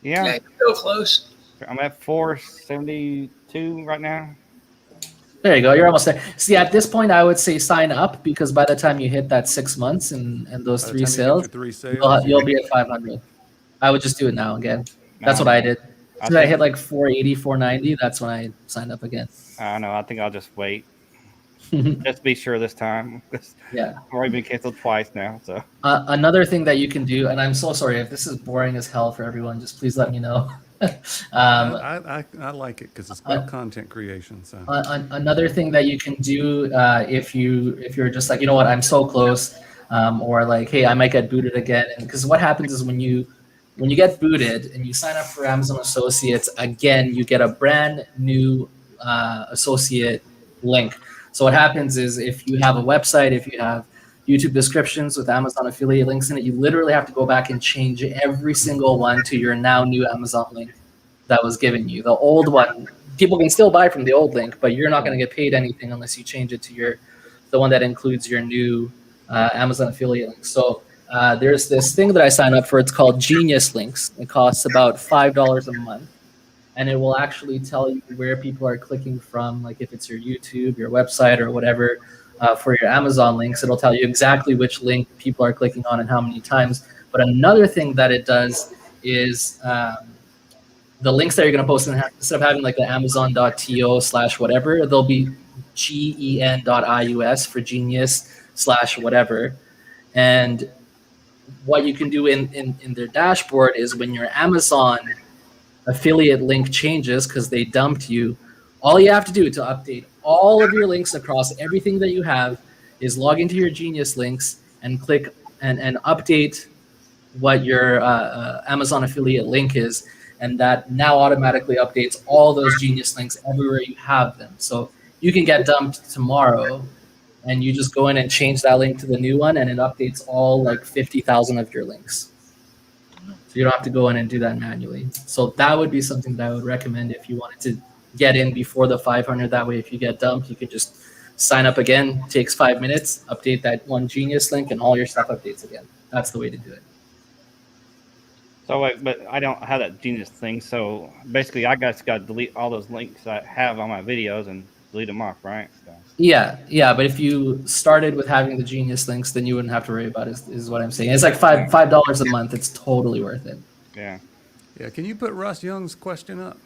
Yeah, Yeah, real close. I'm at 472 right now. There you go. You're almost there. See, at this point, I would say sign up because by the time you hit that 6 months and those By the 3 time you get sales, your 3 sales, you'll be at 500. I would just do it now again. That's what I did. I So I think hit like 480, 490. That's when I signed up again. I know. I think I'll just wait. Just be sure this time. Yeah. I've already been canceled twice now. So Another thing that you can do, and I'm so sorry if this is boring as hell for everyone, just please let me know. I like it because it's about content creation. So Another thing that you can do if you're just like, you know what, I'm so close, or like, hey, I might get booted again, because what happens is when you get booted and you sign up for Amazon Associates again, you get a brand new associate link. So what happens is if you have a website, if you have YouTube descriptions with Amazon affiliate links in it, you literally have to go back and change every single one to your now new Amazon link that was given you. The old one, people can still buy from the old link, but you're not going to get paid anything unless you change it to the one that includes your new Amazon affiliate link. So there's this thing that I sign up for. It's called Genius Links. It costs about $5 a month. And it will actually tell you where people are clicking from, like if it's your YouTube, your website, or whatever. For your Amazon links, it'll tell you exactly which link people are clicking on and how many times. But another thing that it does is the links that you're going to post, instead of having like the amazon.to/whatever, they'll be gen.ius for genius/whatever. And what you can do in their dashboard is when your Amazon affiliate link changes because they dumped you, all you have to do to update all of your links across everything that you have is log into your Genius links and click and update what your Amazon affiliate link is, and that now automatically updates all those Genius links everywhere you have them. So you can get dumped tomorrow and you just go in and change that link to the new one and it updates all like 50,000 of your links. So you don't have to go in and do that manually. So that would be something that I would recommend if you wanted to get in before the 500. That way, if you get dumped, you can just sign up again. It takes 5 minutes, update that one Genius link, and all your stuff updates again. That's the way to do it. So, but I don't have that Genius thing. So basically, I got to delete all those links I have on my videos and delete them off, right? So. Yeah. But if you started with having the Genius links, then you wouldn't have to worry about it. Is what I'm saying. It's like $5 a month. It's totally worth it. Yeah. Can you put Russ Young's question up?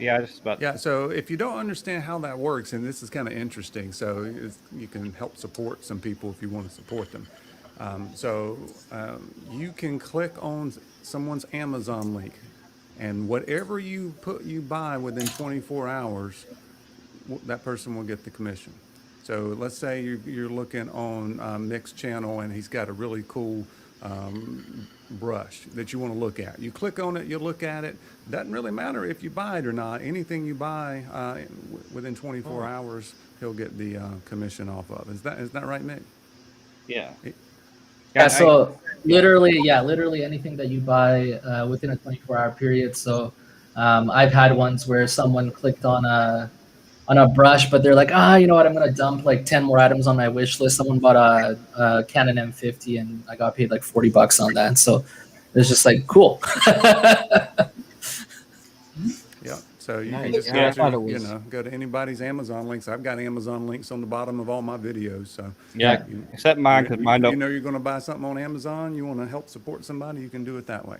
Yeah, just about. Yeah, so if you don't understand how that works, and this is kind of interesting, so you can help support some people if you want to support them. You can click on someone's Amazon link, and whatever you buy within 24 hours, that person will get the commission. So let's say you're looking on Nick's channel, and he's got a really cool brush that you want to look at. You click on it, you look at it. Doesn't really matter if you buy it or not. Anything you buy within 24 hours, he'll get the commission off of. Is that right, Nick? Yeah. Yeah. So literally anything that you buy within a 24-hour period. So I've had ones where someone clicked on a brush, but they're like, you know what? I'm gonna dump like 10 more items on my wish list. Someone bought a Canon M50, and I got paid like $40 on that. So it's just like cool. Yeah. So you can Nice. just Yeah, go to anybody's Amazon links. I've got Amazon links on the bottom of all my videos. So Yeah, except mine, because mine don't. You know you're going to buy something on Amazon. You want to help support somebody, you can do it that way.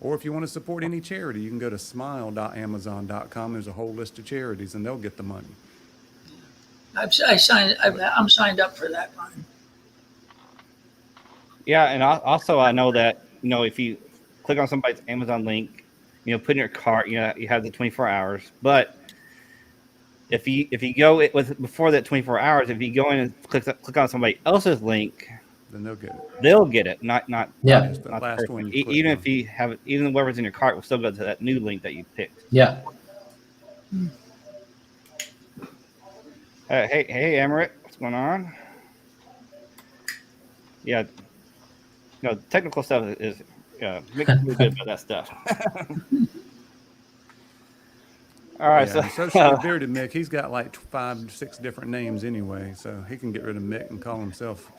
Or if you want to support any charity, you can go to smile.amazon.com. There's a whole list of charities, and they'll get the money. I'm signed up for that, Brian. Yeah, and also I know that if you click on somebody's Amazon link, put in your cart, you have the 24 hours. But if you go before that 24 hours, if you go in and click on somebody else's link, then they'll get it. They'll get it, not Yeah. Just the not last person. one you click Even on. if you have even whatever's in your cart will still go to that new link that you picked. Yeah. Hey, Amaret, what's going on? Yeah, technical stuff is makes me feel good about that stuff. All right, Yeah, so socially bearded Mick, he's got like 5, 6 different names anyway, so he can get rid of Mick and call himself,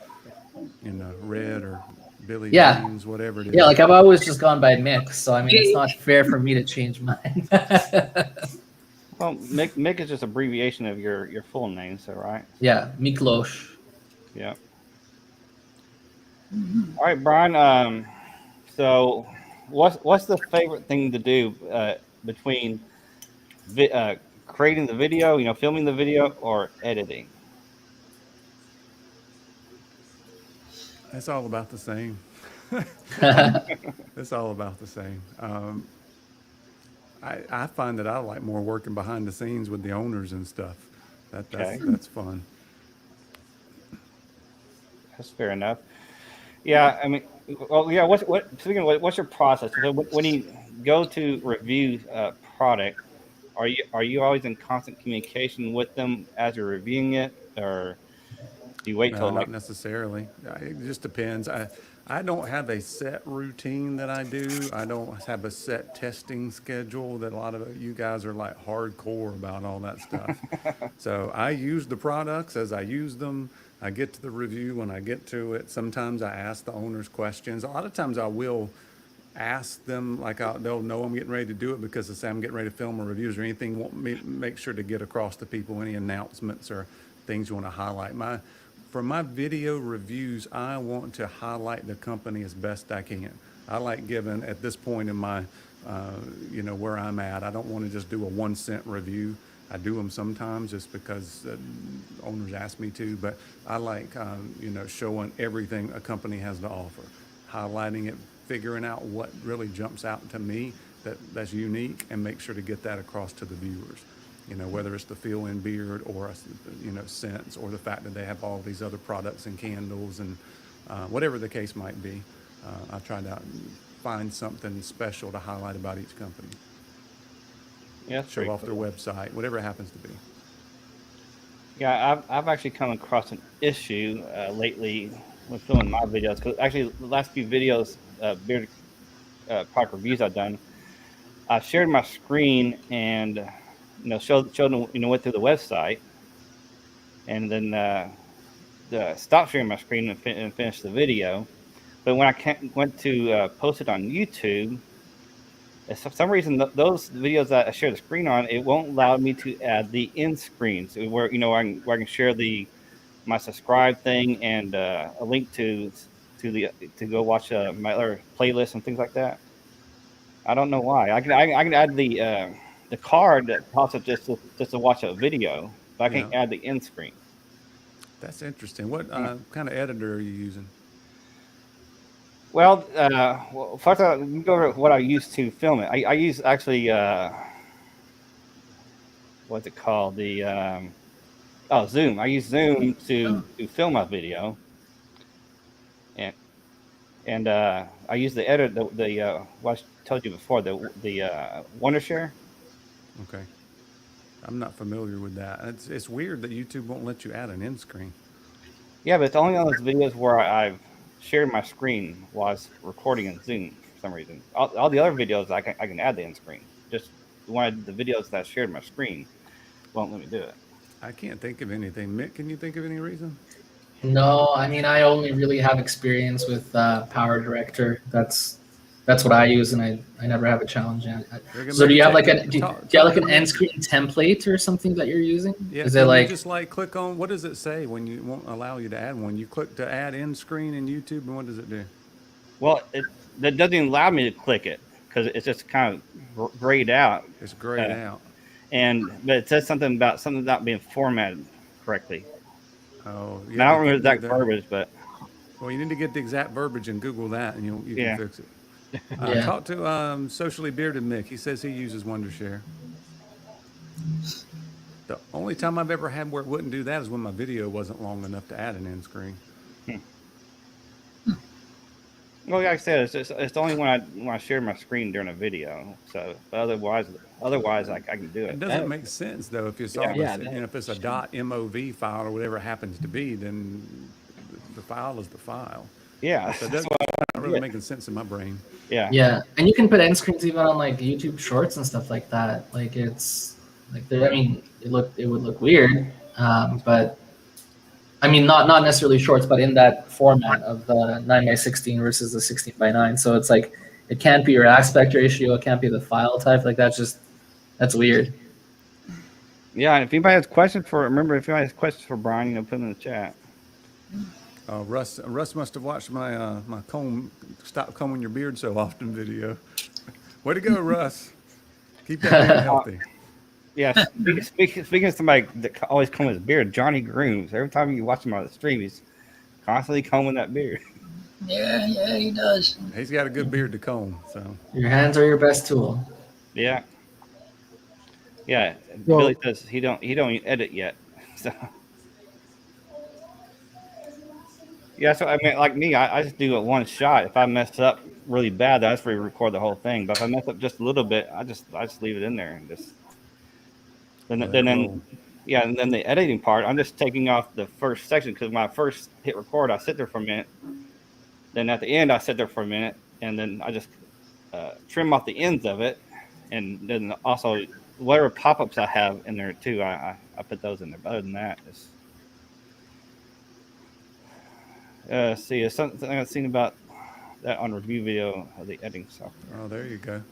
Red or Billy Yeah. Jeans, whatever it is. Yeah, like I've always just gone by Mick, so I mean it's not fair for me to change mine. well, Mick is just abbreviation of your full name, so right? Yeah, Miklos. Yeah. All right, Brian. So, what's the favorite thing to do between creating the video, filming the video, or editing? It's all about the same. It's all about the same. I find that I like more working behind the scenes with the owners and stuff. That's fun. That's fair enough. Yeah, I mean, well, yeah. What's your process? So when you go to review a product, are you always in constant communication with them as you're reviewing it, or do you wait No, till not necessarily. It just depends. I don't have a set routine that I do. I don't have a set testing schedule that a lot of you guys are like hardcore about all that stuff. So I use the products as I use them. I get to the review when I get to it. Sometimes I ask the owners questions. A lot of times I will ask them, like they'll know I'm getting ready to do it because they say I'm getting ready to film or reviews or anything. Want me make sure to get across to people any announcements or things you want to highlight. For my video reviews, I want to highlight the company as best I can. I like giving, at this point in my, where I'm at, I don't want to just do a 1 cent review. I do them sometimes just because owners ask me to, but I like, showing everything a company has to offer, highlighting it, figuring out what really jumps out to me that's unique, and make sure to get that across to the viewers. Whether it's the feel in beard or, scents, or the fact that they have all these other products and candles and whatever the case might be. I try to find something special to highlight about each company. Yeah, show off their website, whatever it happens to be. Yeah, I've actually come across an issue lately when filming my videos, because actually the last few videos, beard product reviews I've done, I shared my screen and showed them went through the website, and then stopped sharing my screen and finished the video. But when I went to post it on YouTube, for some reason those videos that I share the screen on, it won't allow me to add the end screens where I can share my subscribe thing and a link to go watch my other playlists and things like that. I don't know why. I can add the card that pops up just to watch a video, but I can't add the end screen. That's interesting. What kind of editor are you using? Well, first let me go over what I use to film it. I use actually what's it called? Zoom. I use Zoom to film my video, and I use the editor, what I told you before, the Wondershare. Okay, I'm not familiar with that. It's weird that YouTube won't let you add an end screen. Yeah, but it's only on those videos where I've shared my screen while I was recording in Zoom for some reason. All the other videos I can add the end screen. Just one of the videos that I shared my screen won't let me do it. I can't think of anything. Mick, can you think of any reason? No, I mean, I only really have experience with Power Director. That's what I use, and I never have a challenge. So do you have like do you have like an end screen template or something that you're using? Yeah, is it like just like click on, what does it say when you won't allow you to add one? You click to add end screen in YouTube, and what does it do? Well, that doesn't even allow me to click it because it's just kind of grayed out. It's grayed out. But it says something about something not being formatted correctly. Oh, yeah. Now, I don't remember the exact verbiage, but well, you need to get the exact verbiage and Google that, and you can fix it. Talk to Socially Bearded Mick. He says he uses Wondershare. The only time I've ever had where it wouldn't do that is when my video wasn't long enough to add an end screen. Well, like I said, it's only when I share my screen during a video. So otherwise I can do it. It doesn't make sense though if you saw if it's a .mov file or whatever it happens to be, then the file is the file. Yeah, so that's not really making sense in my brain. Yeah, and you can put end screens even on like YouTube Shorts and stuff like that. Like it's Like, I mean, it would look weird, but I mean, not necessarily shorts, but in that format of the 9x16 versus the 16x9. So it's like it can't be your aspect ratio, it can't be the file type. Like that's weird. Yeah, and if anybody has questions for, remember, if anybody has questions for Bryan, you know, put them in the chat. Russ must have watched my my stop combing your beard so often video. Way to go, Russ! Keep that beard healthy. Yeah, speaking of somebody that always combs his beard, Jonnie Grooms. Every time you watch him on the stream, he's constantly combing that beard. Yeah, he does. He's got a good beard to comb, so. Your hands are your best tool. Yeah. Yeah, So- Billy says he don't edit yet. So yeah, so I mean, like me, I just do it one shot. If I mess up really bad, I just re-record the whole thing. But if I mess up just a little bit, I just leave it in there and just then yeah, and then the editing part, I'm just taking off the first section because when I first hit record, I sit there for a minute. Then at the end, I sit there for a minute, and then I just trim off the ends of it, and then also whatever pop-ups I have in there too, I put those in there. But other than that, it's see, it's something I've seen about that on review video of the editing software. Oh, there you go.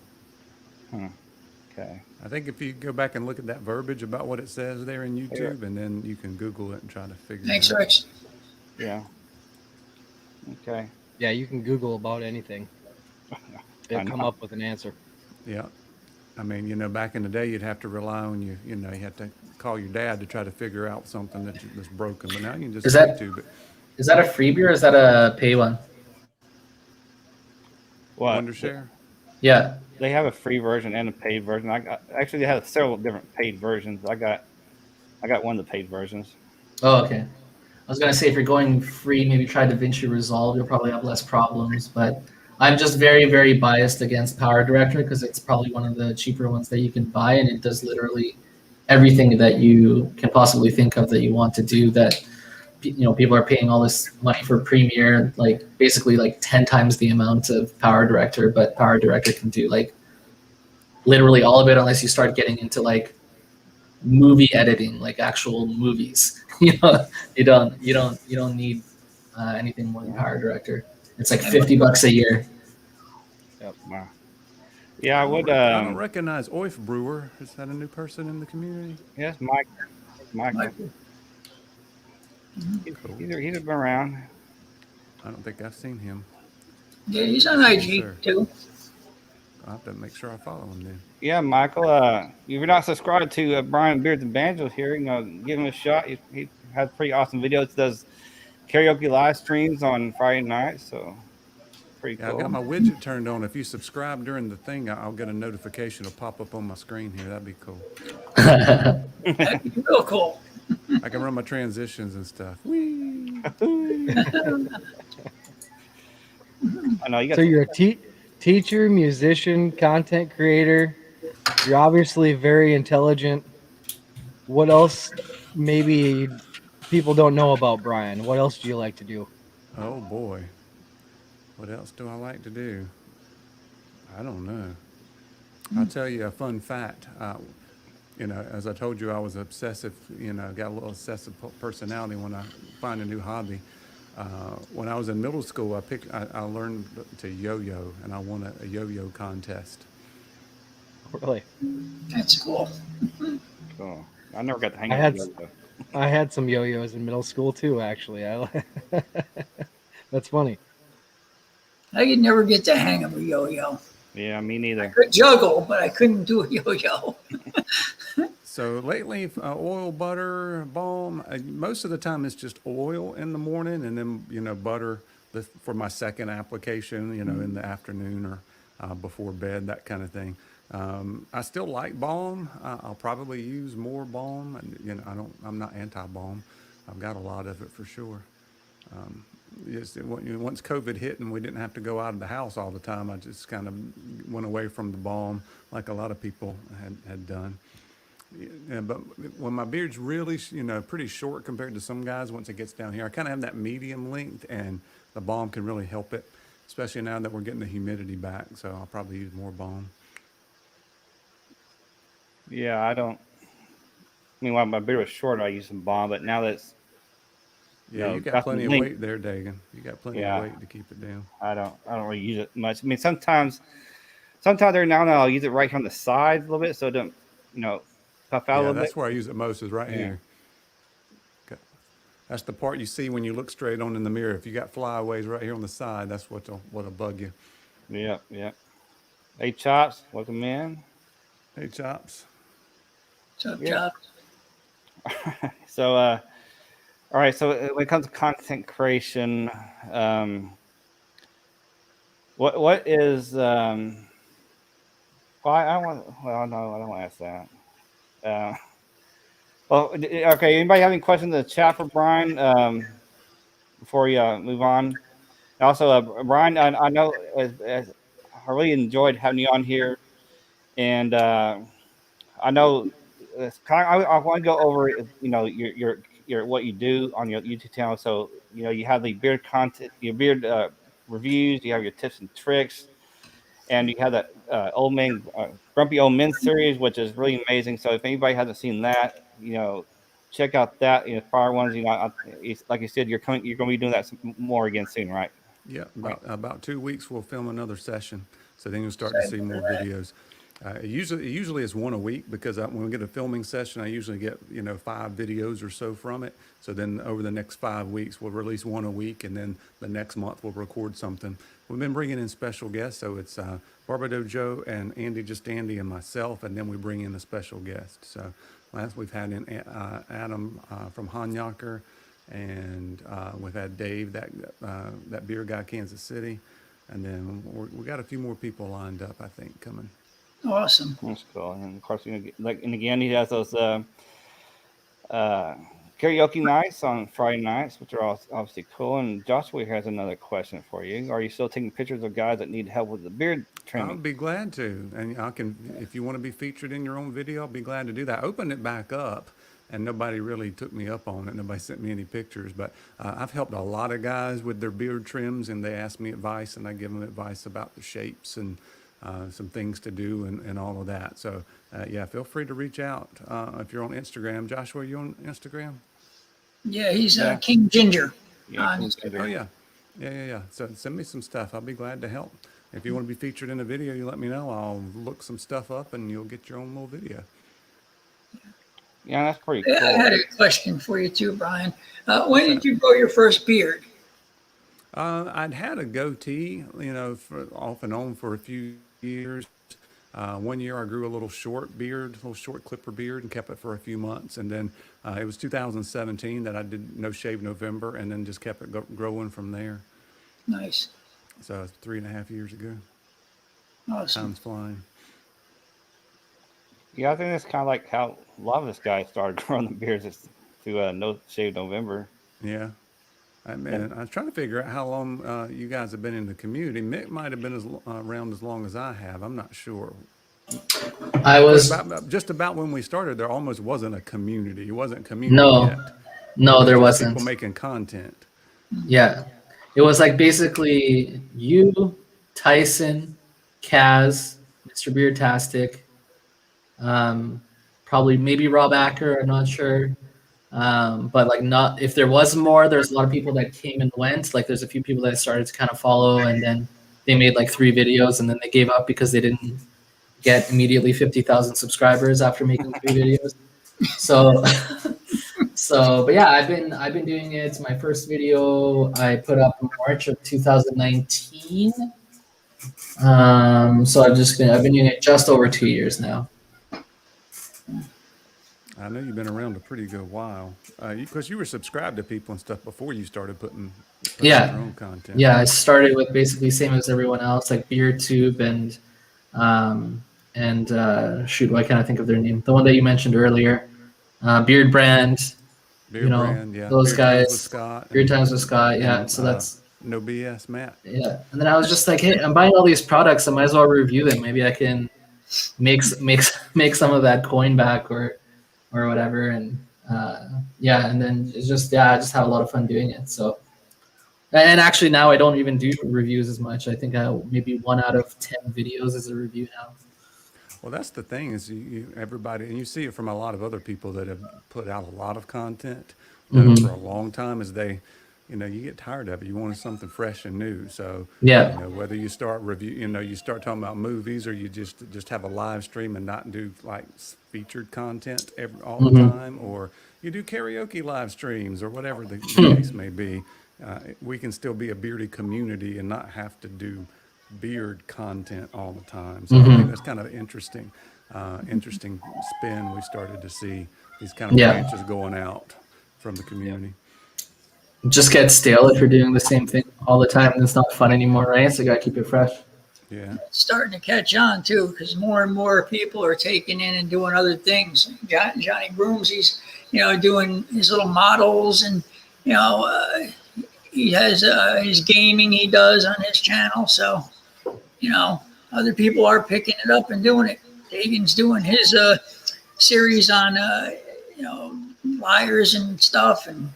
Okay. I think if you go back and look at that verbiage about what it says there in YouTube, and then you can Google it and try to figure Thanks, it out. Rex. Yeah. Okay. Yeah, you can Google about anything. It'll come up with an answer. Yeah. I mean, you know, back in the day, you'd have to rely on you had to call your dad to try to figure out something that's broken. But now you can just YouTube it. Is that a freebie or is that a pay one? What? Wondershare? Yeah. They have a free version and a paid version. Actually they have several different paid versions. I got one of the paid versions. Oh, okay. I was gonna say if you're going free, maybe try DaVinci Resolve. You'll probably have less problems. But I'm just very, very biased against Power Director because it's probably one of the cheaper ones that you can buy, and it does literally everything that you can possibly think of that you want to do. That people are paying all this money for Premiere, like basically like 10 times the amount of Power Director, but Power Director can do like literally all of it unless you start getting into like movie editing, like actual movies. You don't need anything more than Power Director. It's like $50 a year. Yep. Wow. Yeah, I would. I don't recognize Oif Brewer. Is that a new person in the community? Yes, Mike. He's been around. I don't think I've seen him. Yeah, he's on IG Sure. too. I'll have to make sure I follow him then. Yeah, Michael. If you're not subscribed to Bryan Beards and Banjos here, give him a shot. He has pretty awesome videos. Does karaoke live streams on Friday nights, so pretty Yeah, cool. I got my widget turned on. If you subscribe during the thing, I'll get a notification. It'll pop up on my screen here. That'd be cool. That'd be real cool. I can run my transitions and stuff. I know you got. So you're a teacher, musician, content creator. You're obviously very intelligent. What else maybe people don't know about Bryan? What else do you like to do? Oh boy. What else do I like to do? I don't know. I'll tell you a fun fact. As I told you, I was obsessive, got a little obsessive personality when I find a new hobby. When I was in middle school, I learned to yo-yo, and I won a yo-yo contest. Really? That's cool. Cool. I never got to hang I out had with you. I had some yo-yos in middle school too, actually. That's funny. I could never get the hang of a yo-yo. Yeah, me neither. I could juggle, but I couldn't do a yo-yo. So lately, oil, butter, balm. Most of the time, it's just oil in the morning, and then butter for my second application. In the afternoon or before bed, that kind of thing. I still like balm. I'll probably use more balm. I'm not anti-balm. I've got a lot of it for sure. Once COVID hit and we didn't have to go out of the house all the time, I just kind of went away from the balm, like a lot of people had done. Yeah, but when my beard's really, pretty short compared to some guys, once it gets down here, I kind of have that medium length, and the balm can really help it, especially now that we're getting the humidity back. So I'll probably use more balm. Yeah, I don't. mean, when my beard was short, I used some balm, but now that's Yeah, no, you got that's plenty of link. weight there, Dagan. You got plenty Yeah. of weight to keep it down. I don't really use it much. I mean, sometimes every now and then I'll use it right on the sides a little bit, so it don't puff out a Yeah, little that's bit. where I use it most is right Yeah. here. Okay. That's the part you see when you look straight on in the mirror. If you got flyaways right here on the side, that's what'll bug you. Yeah, yeah. Hey, Chops, welcome in. Hey, Chops. What's up, Yeah. Chop? So, all right. So when it comes to content creation, what is well, I don't want. Well, no, I don't want to ask that. Well, okay. Anybody have any questions in the chat for Bryan before we move on? Also, Bryan, I know as I really enjoyed having you on here, and I know it's kind of, I want to go over your what you do on your YouTube channel. So you have the beard content, your beard reviews, you have your tips and tricks, and you have that grumpy old men series, which is really amazing. So if anybody hasn't seen that, check out that. Prior ones, like you said, you're going to be doing that more again soon, right? Yeah, about 2 weeks we'll film another session, so then you'll start to see more videos. It usually is one a week because when we get a filming session, I usually get 5 videos or so from it. So then over the next 5 weeks, we'll release one a week, and then the next month we'll record something. We've been bringing in special guests, so it's Barbado Joe and Andy Just Andy and myself, and then we bring in a special guest. So last we've had in Adam from Hanyaker. And we've had Dave, that beer guy, Kansas City, and then we got a few more people lined up, I think, coming. Awesome. That's cool. And of course, and again, he has those karaoke nights on Friday nights, which are obviously cool. And Joshua has another question for you. Are you still taking pictures of guys that need help with the beard trimming? I'll be glad to, and if you want to be featured in your own video, I'll be glad to do that. I opened it back up. And nobody really took me up on it. Nobody sent me any pictures, but I've helped a lot of guys with their beard trims, and they ask me advice, and I give them advice about the shapes and some things to do and all of that. So yeah, feel free to reach out if you're on Instagram. Joshua, are you on Instagram? Yeah, he's King Ginger. Yeah, Oh yeah. So send me some stuff. I'll be glad to help. If you want to be featured in a video, you let me know. I'll look some stuff up, and you'll get your own little video. Yeah, that's pretty cool. I had a question for you too, Bryan. When did you grow your first beard? I'd had a goatee, off and on for a few years. 1 year I grew a little short clipper beard, and kept it for a few months. And then it was 2017 that I did No Shave November, and then just kept it growing from there. Nice. So 3.5 years ago. Awesome. Time's flying. Yeah, I think that's kind of like how a lot of this guy started growing the beards is through No Shave November. Yeah. I was trying to figure out how long you guys have been in the community. Mick might have been around as long as I have. I'm not sure. I was just about when we started. There almost wasn't a community. It wasn't community yet. No, there wasn't. People making content. Yeah, it was like basically you, Tyson, Kaz, Mr. Beardtastic, probably maybe Rob Acker. I'm not sure. But like not if there was more, there's a lot of people that came and went. Like there's a few people that started to kind of follow, and then they made like 3 videos, and then they gave up because they didn't get immediately 50,000 subscribers after making 3 videos. So but yeah, I've been doing it. My first video I put up in March of 2019. So I've been doing it just over 2 years now. I know you've been around a pretty good while, because you were subscribed to people and stuff before you started putting your own content. Yeah, I started with basically same as everyone else, like BeardTube and shoot, why can't I think of their name? The one that you mentioned earlier, Beard Brand. Brand, yeah. Those Beard guys. Times with Scott. Beard Times with Scott, yeah. So that's No BS, Matt. Yeah, and then I was just like, hey, I'm buying all these products. I might as well review them. Maybe I can make some of that coin back or whatever. And and then it's just I just have a lot of fun doing it. So, and actually now I don't even do reviews as much. I think maybe 1 out of 10 videos is a review now. Well, that's the thing is everybody, and you see it from a lot of other people that have put out a lot of content for a long time. Is you get tired of it. You want something fresh and new. So, Yeah. whether you start you start talking about movies, or you just have a live stream and not do like featured content all the time, or you do karaoke live streams or whatever the case may be. We can still be a beardy community and not have to do beard content all the time. So I think that's kind of interesting spin. We started to see these kind of Yeah. branches going out from the community. Just get stale if you're doing the same thing all the time. It's not fun anymore, right? So you gotta keep it fresh. Yeah. It's starting to catch on too, because more and more people are taking in and doing other things. Jonnie Grooms, he's doing his little models, and he has his gaming he does on his channel. So other people are picking it up and doing it. Dagan's doing his series on liars and stuff, and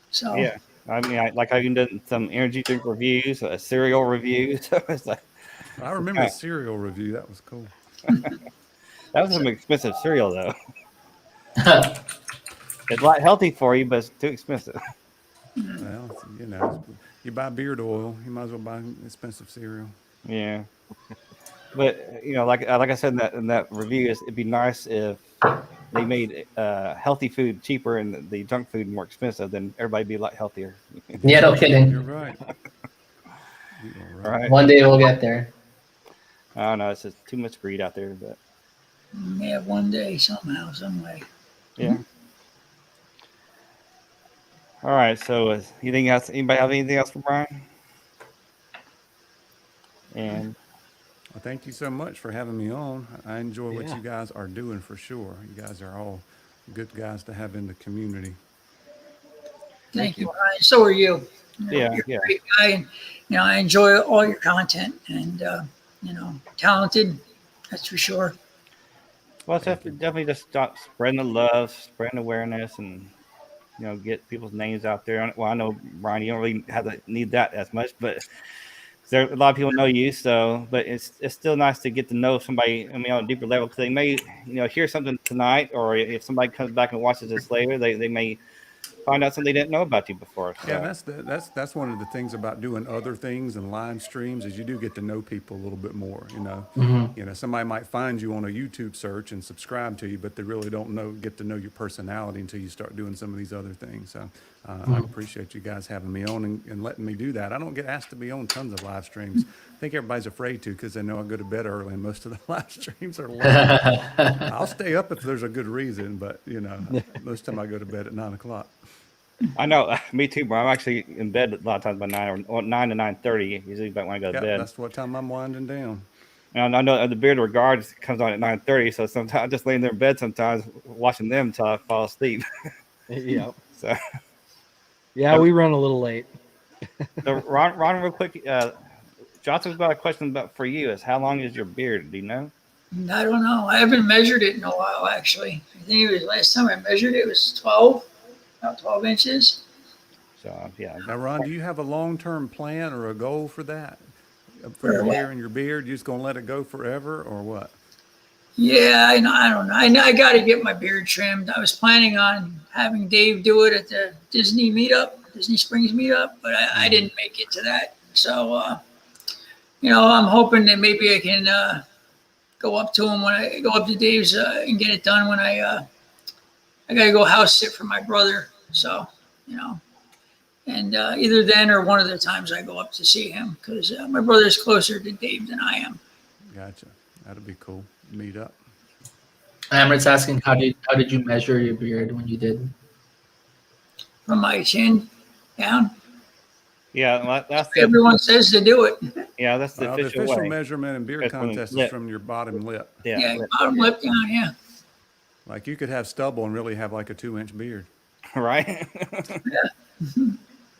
so Yeah. I mean, I've even done some energy drink reviews, cereal reviews. So it's like, I remember the cereal review. That was cool. that was some expensive cereal, though. It's a lot healthy for you, but it's too expensive. Well, you buy beard oil, you might as well buy expensive cereal. Yeah. But like I said in that review, it'd be nice if they made healthy food cheaper and the junk food more expensive. Then everybody'd be a lot healthier. Yeah, no kidding. You're right. Right. One day we'll get there. I don't know. It's just too much greed out there. But yeah, one day, somehow, some way. yeah. All right. So, anything else? Anybody have anything else for Bryan? And Well, thank you so much for having me on. I enjoy what Yeah. you guys are doing for sure. You guys are all good guys to have in the community. Thank you, Ryan. So are you. Yeah, You're yeah. a great guy, and I enjoy all your content, and talented. That's for sure. well, it's definitely just stop spreading the love, spreading awareness, and get people's names out there. Well, I know Bryan, you don't really need that as much, but there a lot of people know you. So, but it's still nice to get to know somebody. I mean, on a deeper level, because they may hear something tonight, or if somebody comes back and watches this later, they may find out something they didn't know about you before. So. Yeah, that's one of the things about doing other things and live streams is you do get to know people a little bit more. Somebody might find you on a YouTube search and subscribe to you, but they really don't get to know your personality until you start doing some of these other things. So I appreciate you guys having me on and letting me do that. I don't get asked to be on tons of live streams. I think everybody's afraid to because they know I go to bed early and most of the live streams are late. I'll stay up if there's a good reason, but most of the time I go to bed at 9 o'clock. I know, me too, bro. I'm actually in bed a lot of times by 9 to 9:30. Usually, about when I go to bed. That's what time I'm winding down. And I know the Bearded Regard comes on at 9:30, so sometimes I just lay in their bed sometimes watching them until I fall asleep. Yeah. So Yeah, we run a little late. So Ron, real quick, Johnson's got a question for you. Is how long is your beard? Do you know? I don't know. I haven't measured it in a while, actually. I think it was last time I measured it was 12, about 12 inches. So yeah. Now, Ron, do you have a long-term plan or a goal for that? For your hair and your beard, you just gonna let it go forever, or what? Yeah, I don't know. I got to get my beard trimmed. I was planning on having Dave do it at the Disney Springs meetup, but I didn't make it to that. So, I'm hoping that maybe I can go up to him when I go up to Dave's and get it done when I got to go house sit for my brother. So, and either then or one of the times I go up to see him because my brother's closer to Dave than I am. Gotcha. That'd be cool. Meet up. Amrit's asking how did you measure your beard when you did? From my chin down. Yeah, well, that's Everyone says to do it. Yeah, that's the The official official way. measure in beard That's from contest is lip. from your bottom lip. Yeah, bottom lip down. Yeah. Like you could have stubble and really have like a 2-inch beard. Right?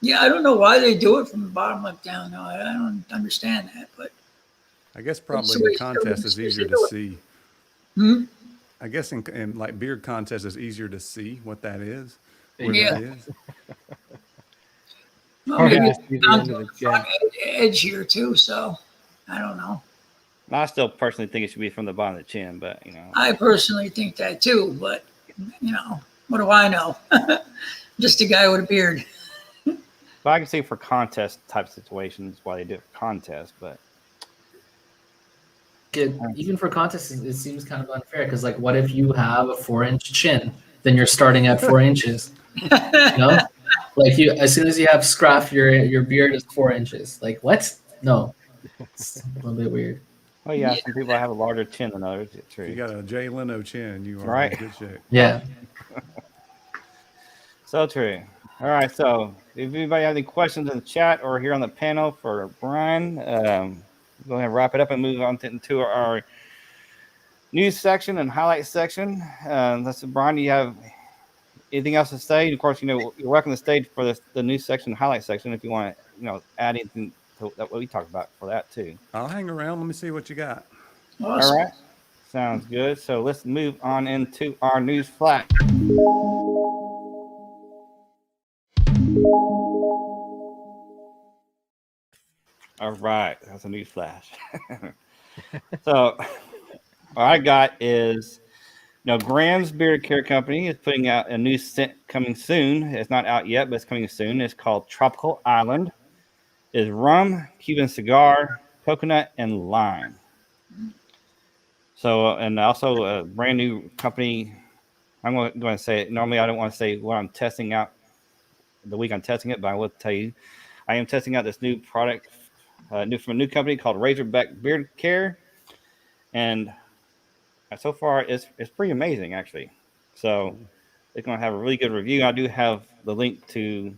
Yeah, I don't know why they do it from the bottom lip down. No, I don't understand that. But I guess probably the in way the it's contest done. is easier to see. Hmm? I guess in like beard contest is easier to see what that is. Where Yeah. that is. Well, Hard maybe to it's see the down end to of the the front edge here too. So I don't know. I still personally think it should be from the bottom of the chin, but you know. I personally think that too, but you know, what do I know? Just a guy with a beard. But I can see for contest type situations why they do it for contest, but Even for contests, it seems kind of unfair because, like, what if you have a 4-inch chin? Then you're starting at 4 inches. You know, like as soon as you have scruff, your beard is 4 inches. Like, what? No, it's a little bit weird. oh yeah, some people have a larger chin than others. It's If true. you got a Jay Leno chin, you are Right. in good shape. Yeah. So true. All right. So if anybody have any questions in the chat or here on the panel for Bryan, go ahead and wrap it up and move on into our news section and highlight section. Let's see, Bryan, do you have anything else to say? Of course, you know, you're welcome to the stage for the news section and highlight section if you want to, you know, add anything to what we talked about for that too. I'll hang around. Let me see what you got. Awesome. All right. Sounds good. So let's move on into our news flash. All right. That's a news flash. So what I got is, you know, Graham's Beard Care Company is putting out a new scent coming soon. It's not out yet, but it's coming soon. It's called Tropical Island. It's rum, Cuban cigar, coconut, and lime. So, and also a brand new company. I'm going to say it. Normally, I don't want to say what I'm testing out the week I'm testing it, but I will tell you, I am testing out this new product from a new company called Razorback Beard Care. And so far, it's pretty amazing, actually. So it's going to have a really good review. I do have the link to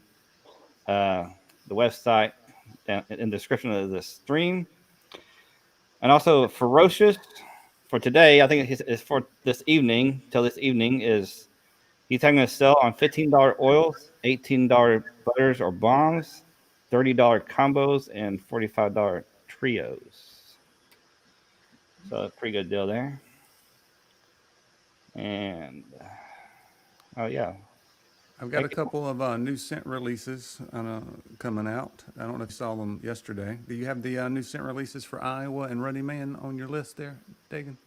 the website in the description of the stream. And also Ferocious for today, I think it's for this evening, till this evening, is he's having a sale on $15 oils, $18 butters or bombs, $30 combos, and $45 trios. So a pretty good deal there. And oh yeah, I've got a couple of new scent releases coming out. I don't know if you saw them yesterday. Do you have the new scent releases for Iowa and Running Man on your list there, Dagan?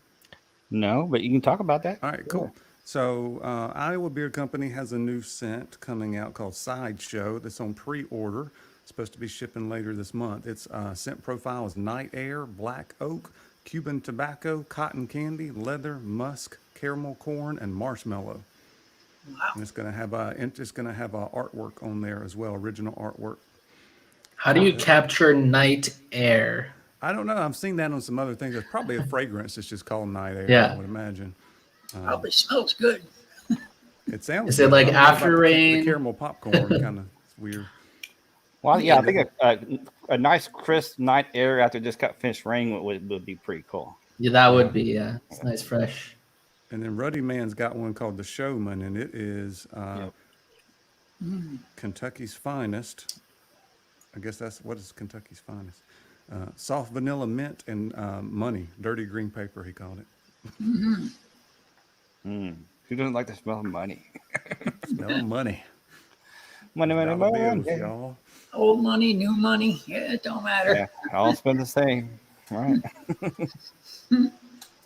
no, but you can talk about that. All right, cool. So Iowa Beard Company has a new scent coming out called Sideshow that's on pre-order. It's supposed to be shipping later this month. Its scent profile is night air, black oak, Cuban tobacco, cotton candy, leather, musk, caramel corn, and marshmallow. Wow. And it's going to have artwork on there as well, original artwork. How do you capture night air? I don't know. I've seen that on some other things. There's probably a fragrance that's just called night air. Yeah. I would imagine. Probably smells good. It sounds. Is it like good. after The rain? caramel popcorn kind of weird. Well, yeah, I think a nice crisp night air after just got finished raining would be pretty cool. Yeah, that would be. Yeah, it's nice, fresh. And then Ruddy Man's got one called the Showman, and it is Kentucky's finest. I guess that's what is Kentucky's finest. Soft vanilla mint and money, dirty green paper. He called it. Who doesn't like the smell of money? Smell of money. Money, money, Dollar money. bills, y'all. Old money, new money. Yeah, it don't matter. Yeah, all spend the same. All right.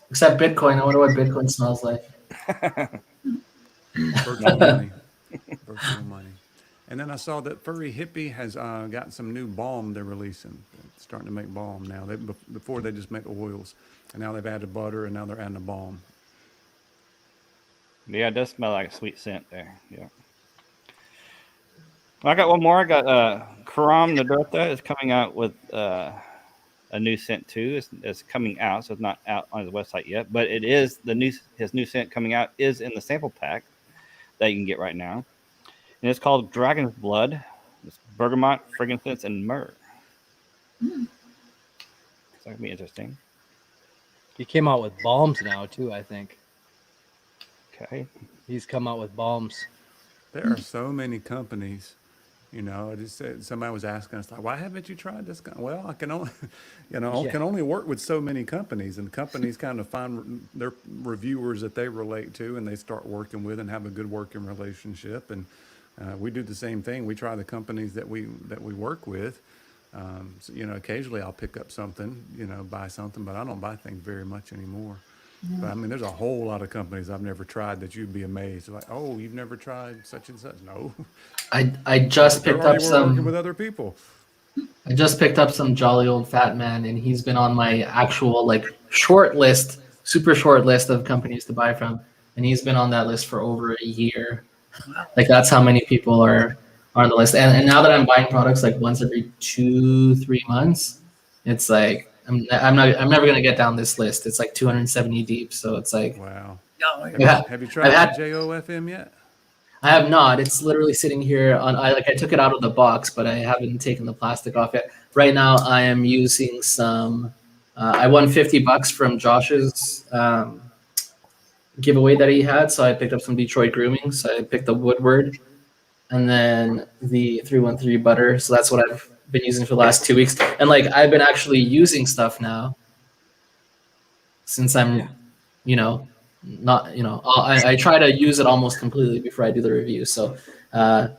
Except Bitcoin. I wonder what Bitcoin smells like. Virtual money. Virtual money. And then I saw that Furry Hippie has got some new balm they're releasing. They're starting to make balm now. Before they just make oils, and now they've added butter, and now they're adding a balm. Yeah, it does smell like a sweet scent there. Yeah. I got one more. I got Karam Nadota is coming out with a new scent too. It's coming out, so it's not out on his website yet. But it is his new scent coming out is in the sample pack that you can get right now, and it's called Dragon's Blood. It's bergamot, frankincense, and myrrh. So that could be interesting. He came out with balms now too, I think. Okay. He's come out with balms. There are so many companies. You know, I just said somebody was asking us like, why haven't you tried this? Well, I can only, can only work with so many companies, and companies kind of find their reviewers that they relate to, and they start working with and have a good working relationship. And we do the same thing. We try the companies that we work with, So, you know, occasionally I'll pick up something, you know, buy something, but I don't buy things very much anymore. But I mean, there's a whole lot of companies I've never tried that you'd be amazed. Like, oh, you've never tried such and such? No, I just they're picked already up working with some. other people. I just picked up some jolly old fat man, and he's been on my actual like short list, super short list of companies to buy from, and he's been on that list for over a year. Like that's how many people are on the list. And now that I'm buying products like once every 2-3 months, it's like I'm never gonna get down this list. It's like 270 deep, so it's like Wow. No, yeah. Have you I've tried had the JOFM yet? I have not. It's literally sitting here on. I took it out of the box, but I haven't taken the plastic off yet. Right now, I am using some. I won $50 from Josh's giveaway that he had, so I picked up some Detroit grooming. So I picked up Woodward, and then the 313 butter. So that's what I've been using for the last 2 weeks. And like I've been actually using stuff now since I'm, you know, not, you know, I try to use it almost completely before I do the review. So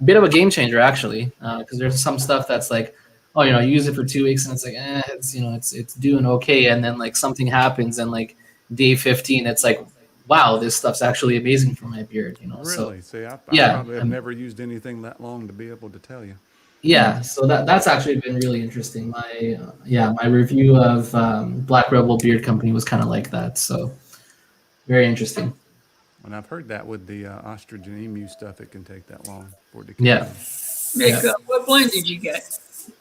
bit of a game changer actually, because there's some stuff that's like, oh, you know, you use it for 2 weeks and it's like, it's, you know, it's doing okay. And then like something happens and like day 15, it's like, wow, this stuff's actually amazing for my beard, you know? Really? So See, I yeah, probably have never used anything that long to be able to tell you. yeah, so that's actually been really interesting. My my review of Black Rebel Beard Company was kind of like that. So very interesting. And I've heard that with the ostrich and emu stuff, it can take that long for it to kick Yeah. in. Nick, Yeah. what blend did you get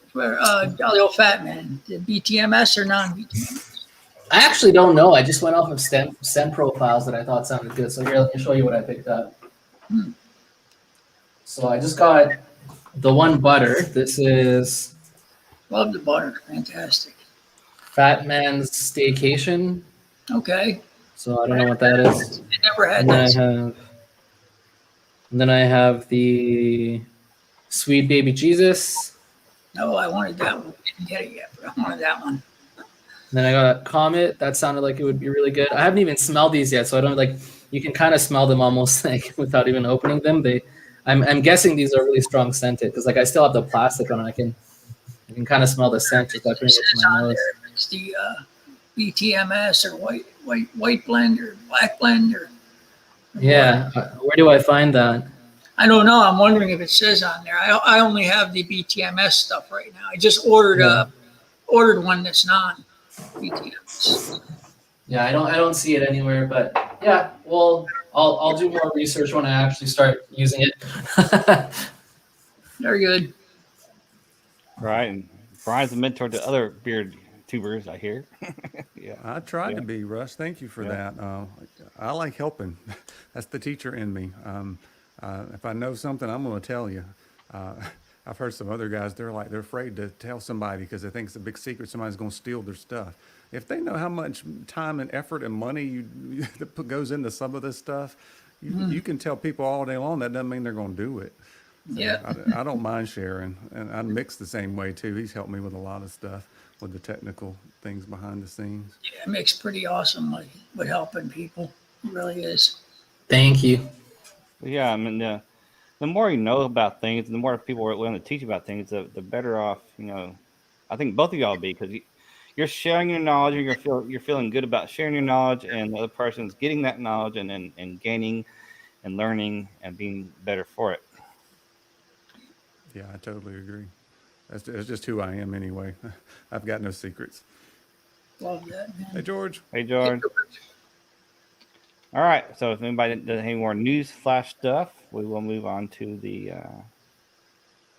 for Jolly Old Fat Man? The BTMS or non-BTMS? I actually don't know. I just went off of stem profiles that I thought sounded good. So here, let me show you what I picked up. So I just got the one butter. This is Love the butter. Fantastic. Fat Man's Staycation. Okay. So I don't know what that is. I never had And then that. I have the Sweet Baby Jesus. No, I wanted that one. Didn't get it yet, but I wanted that one. And then I got a Comet. That sounded like it would be really good. I haven't even smelled these yet, so I don't like. You can kind of smell them almost like without even opening them. I'm guessing these are really strong scented because like I still have the plastic on. And I can kind of smell the scent just by putting it to my nose. It's the BTMS or white blend or black blend or. Yeah, where do I find that? I don't know. I'm wondering if it says on there. I only have the BTMS stuff right now. I just ordered one that's non-BTMS. Yeah, I don't see it anywhere, but yeah, well, I'll do more research when I actually start using it. Very good. Right. And Brian's a mentor to other beard tubers, I hear. Yeah. I tried to be, Russ. Thank you for Yeah. that. I like helping. That's the teacher in me. If I know something, I'm going to tell you. I've heard some other guys, they're afraid to tell somebody because they think it's a big secret. Somebody's going to steal their stuff. If they know how much time and effort and money that goes into some of this stuff, you can tell people all day long. That doesn't mean they're going to do it. So Yeah. I don't mind sharing, and I mix the same way too. He's helped me with a lot of stuff with the technical things behind the scenes. Yeah, it makes pretty awesome with helping people. It really is. Thank you. Yeah, I mean, the more you know about things, the more people are willing to teach you about things, the better off, you know, I think both of y'all be, because you're sharing your knowledge and you're feeling good about sharing your knowledge, and the other person's getting that knowledge and gaining and learning and being better for it. Yeah, I totally agree. That's just who I am anyway. I've got no secrets. Love that, man. Hey, George. Hey, George. All right. So if anybody doesn't have any more news flash stuff, we will move on to the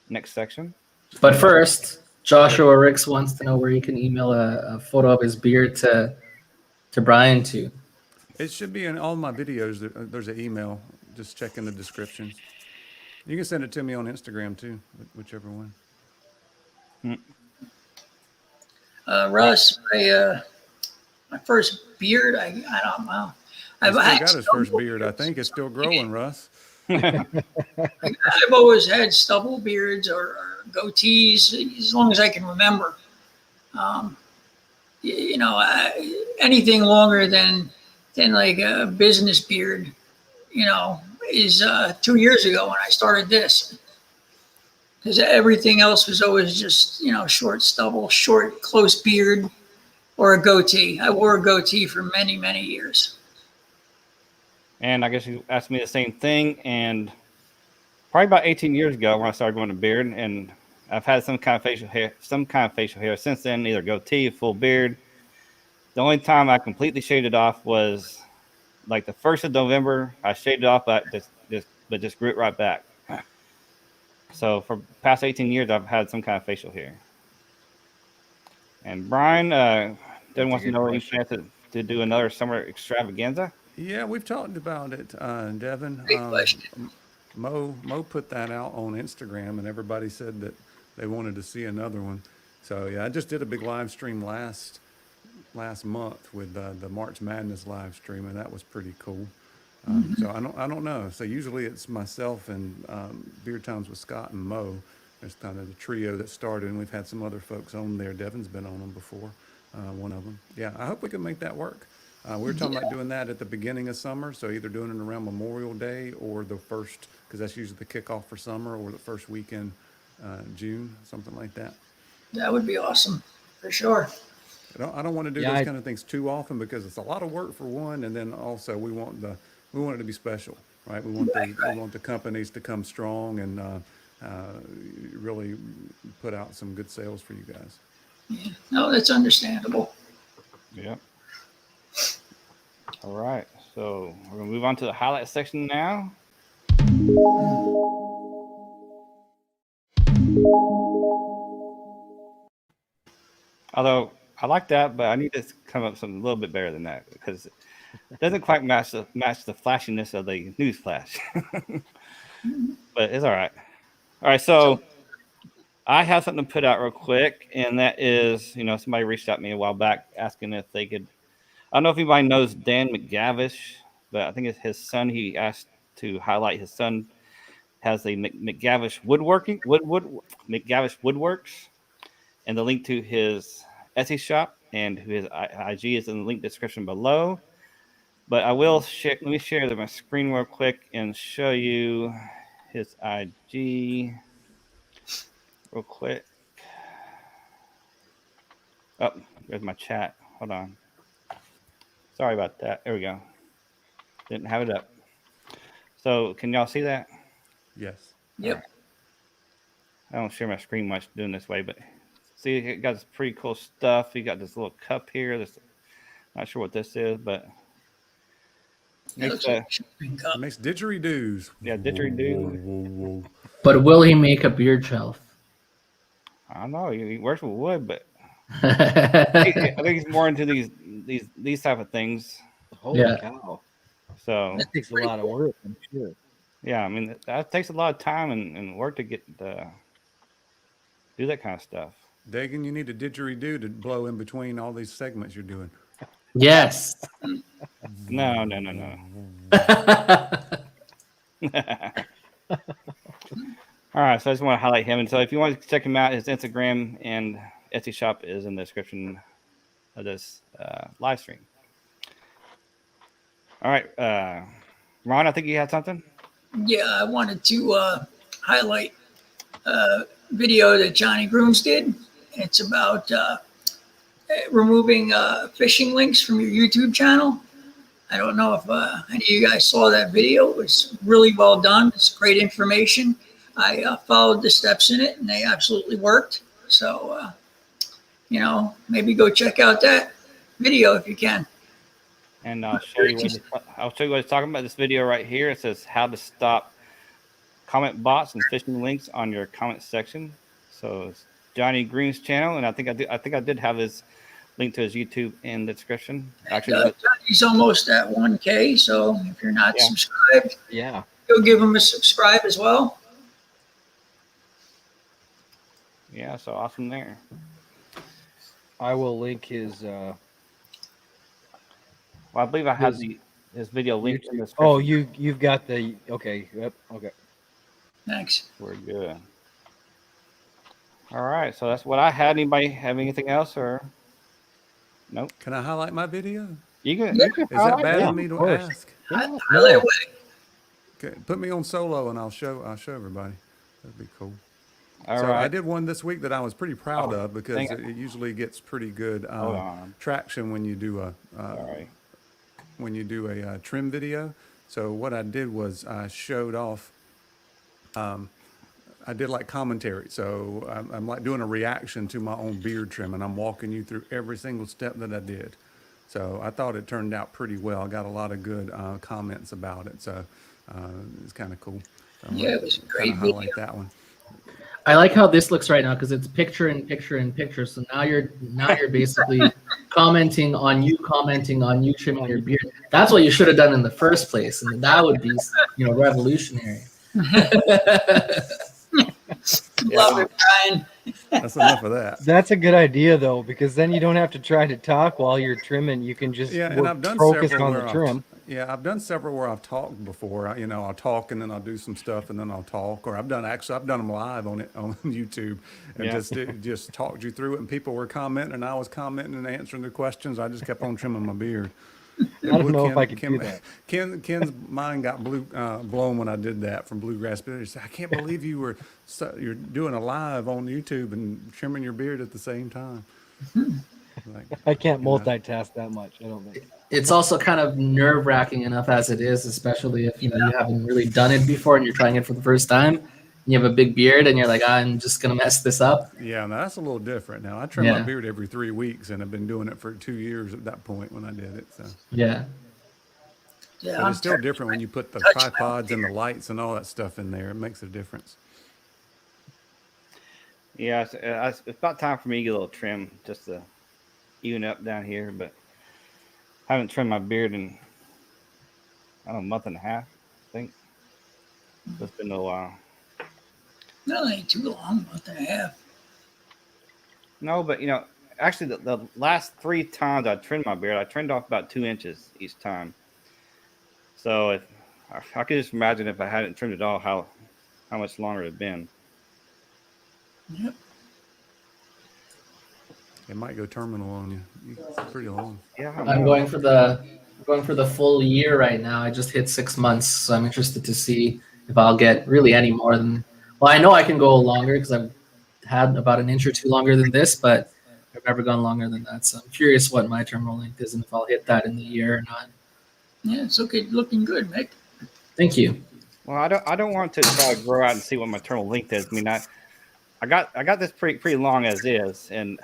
next section. But first, Joshua Ricks wants to know where he can email a photo of his beard to Bryan to. It should be in all my videos. There's an email. Just check in the descriptions. You can send it to me on Instagram too, whichever one. Russ, my first beard, I don't know. He still got his first beard. I think it's still growing, Russ. I've always had stubble beards or goatees as long as I can remember. You know, anything longer than like a business beard, you know, is 2 years ago when I started this. because everything else was always just, you know, short stubble, short, close beard, or a goatee. I wore a goatee for many, many years. And I guess you asked me the same thing. And probably about 18 years ago when I started going to beard, and I've had some kind of facial hair since then, either goatee, full beard. The only time I completely shaved it off was like the 1st of November. I shaved it off, but just grew it right back. So for the past 18 years, I've had some kind of facial hair. And Brian then wants to know any plans to do another summer extravaganza. Yeah, we've talked about it, Devin. Great question. Mo put that out on Instagram, and everybody said that they wanted to see another one. So yeah, I just did a big live stream last month with the March Madness live stream, and that was pretty cool. So I don't know. So usually it's myself and Beard Times with Scott and Mo. There's kind of the trio that started, and we've had some other folks on there. Devin's been on them before, one of them. Yeah, I hope we can make that work. We were talking about doing that at the beginning of summer, so either doing it around Memorial Day or the first, because that's usually the kickoff for summer, or the first weekend June, something like that. That would be awesome, for sure. I don't want to do those kind of things too often because it's a lot of work for one, and then also we want it to be special, right? We want the companies to come strong and really put out some good sales for you guys. Yeah. No, that's understandable. Yeah. All right. So we're going to move on to the highlight section now. Although I like that, but I need to come up with something a little bit better than that because it doesn't quite match the flashiness of the news flash. But it's all right. All right. So I have something to put out real quick, and that is, somebody reached out to me a while back asking if they could. I don't know if anybody knows Dan Macgavish, but I think it's his son. He asked to highlight his son has a Macgavish Macgavish Woodworks, and the link to his Etsy shop and his IG is in the link description below. But I will share. Let me share my screen real quick and show you his IG real quick. Oh, there's my chat. Hold on. Sorry about that. There we go. Didn't have it up. So can y'all see that? Yes. Yep. Right. I don't share my screen much doing this way, but see, it got this pretty cool stuff. You got this little cup here. Not sure what this is, but makes didgeridoos. Yeah, didgeridoo. But will he make a beard shelf? I don't know. He works with wood, but I think he's more into these type of things. Holy cow! So that takes a lot of work, I'm sure. Yeah, I mean that takes a lot of time and work to get do that kind of stuff. Dagan, you need a didgeridoo to blow in between all these segments you're doing. Yes. No. All right, so I just want to highlight him. And so if you want to check him out, his Instagram and Etsy shop is in the description of this live stream. All right, Ron, I think you had something? Yeah, I wanted to highlight a video that Jonnie Grooms did. It's about removing phishing links from your YouTube channel. I don't know if any of you guys saw that video. It was really well done. It's great information. I followed the steps in it, and they absolutely worked. So, maybe go check out that video if you can. And I'll show you what it's talking about. This video right here. It says how to stop comment bots and phishing links on your comment section. So it's Jonnie Grooms' channel, and I think I did have his link to his YouTube in the description. Actually, he's almost at 1K. So if you're not subscribed, go give him a subscribe as well. Yeah, so awesome there. I will link his. Well, I believe I have his video linked in the description. Oh, you've got the okay. Yep. Okay. Thanks. We're good. All right, so that's what I had. Anybody have anything else or? Nope. Can I highlight my video? You can. Is that bad of me to ask? Highlight away. Okay, put me on solo and I'll show everybody. That'd be cool. All So right. I did one this week that I was pretty proud Oh, of because dang it. it usually gets pretty good Hold on. traction when you do Sorry. a trim video. So what I did was I showed off. I did like commentary. So I'm like doing a reaction to my own beard trim, and I'm walking you through every single step that I did. So I thought it turned out pretty well. I got a lot of good comments about it. So it's kind of cool. So Yeah, it was a kind great of video. highlight that one. I like how this looks right now because it's picture in picture in picture. So now you're basically commenting on you trimming your beard. That's what you should have done in the first place, and that would be revolutionary. Love it, Brian. That's enough of that. That's a good idea though, because then you don't have to try to talk while you're trimming. You can just Yeah, and I've done focus several on where the trim. I've done several where I've talked before. I'll talk and then I'll do some stuff and then I'll talk. Or I've done them live on YouTube and just talked you through it. And people were commenting and I was commenting and answering their questions. I just kept on trimming my beard. I don't know if I could do that. Ken's mind got blown when I did that from Bluegrass Beard. He said, "I can't believe you're doing a live on YouTube and trimming your beard at the same time." Like, I can't multitask that much. I don't think. It's also kind of nerve-wracking enough as it is, especially if you haven't really done it before and you're trying it for the first time. You have a big beard and you're like, I'm just gonna mess this up. yeah, now that's a little different. Now I trim my beard every 3 weeks, and I've been doing it for 2 years at that point when I did it. So Yeah. Yeah, but I'm it's still different when you put the touch my tripods and the lights and all that stuff in there. It makes a difference. Yeah, it's about time for me to get a little trim just to even up down here, but I haven't trimmed my beard in, I don't know, a month and a half, I think. So it's been a while. not ain't too long, month and a half. No, but actually the last 3 times I trimmed my beard, I trimmed off about 2 inches each time. So I could just imagine if I hadn't trimmed it all, how much longer it'd been. Yep. It might go terminal on you. It's pretty long. Yeah, I'm going for the full year right now. I just hit 6 months, so I'm interested to see if I'll get really any more than. Well, I know I can go longer because I've had about an inch or two longer than this, but I've never gone longer than that. So I'm curious what my terminal length is and if I'll hit that in the year or not. Yeah, it's looking good, Mick. Thank you. Well, I don't want to try to grow out and see what my terminal length is. I mean, I got this pretty long as is, and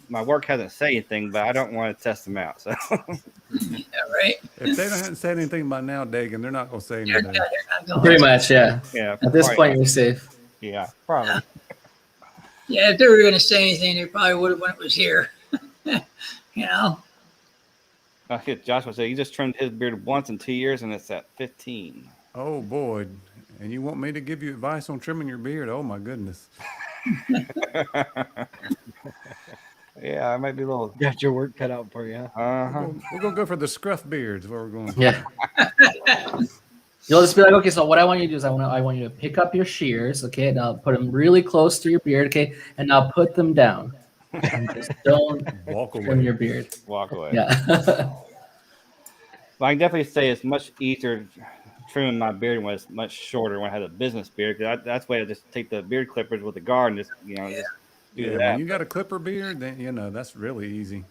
my work hasn't said anything, but I don't want to test them out. So Yeah, right. If they haven't said anything by now, Dagan, they're not going to say They're anything. not going Pretty to. much, yeah. yeah, At this probably- point, you're safe. yeah, probably. Yeah, if they were going to say anything, they probably would have when it was here. I think Joshua said he just trimmed his beard once in 2 years, and it's at 15. Oh, boy. And you want me to give you advice on trimming your beard? Oh, my goodness. Yeah, I might be a little. Got your work cut out for you, huh? Uh-huh. We're going to go for the scruff beards where we're going. Yeah. You'll just be like, okay, so what I want you to do is I want you to pick up your shears, okay, and I'll put them really close to your beard, okay, and now put them down. And just don't Walk trim away. your beard. Walk away. Yeah. But I can definitely say it's much easier trimming my beard when it's much shorter when I had a business beard. Cause that's why I just take the beard clippers with the guard and just just do Yeah, that. when you got a clipper beard, then, that's really easy.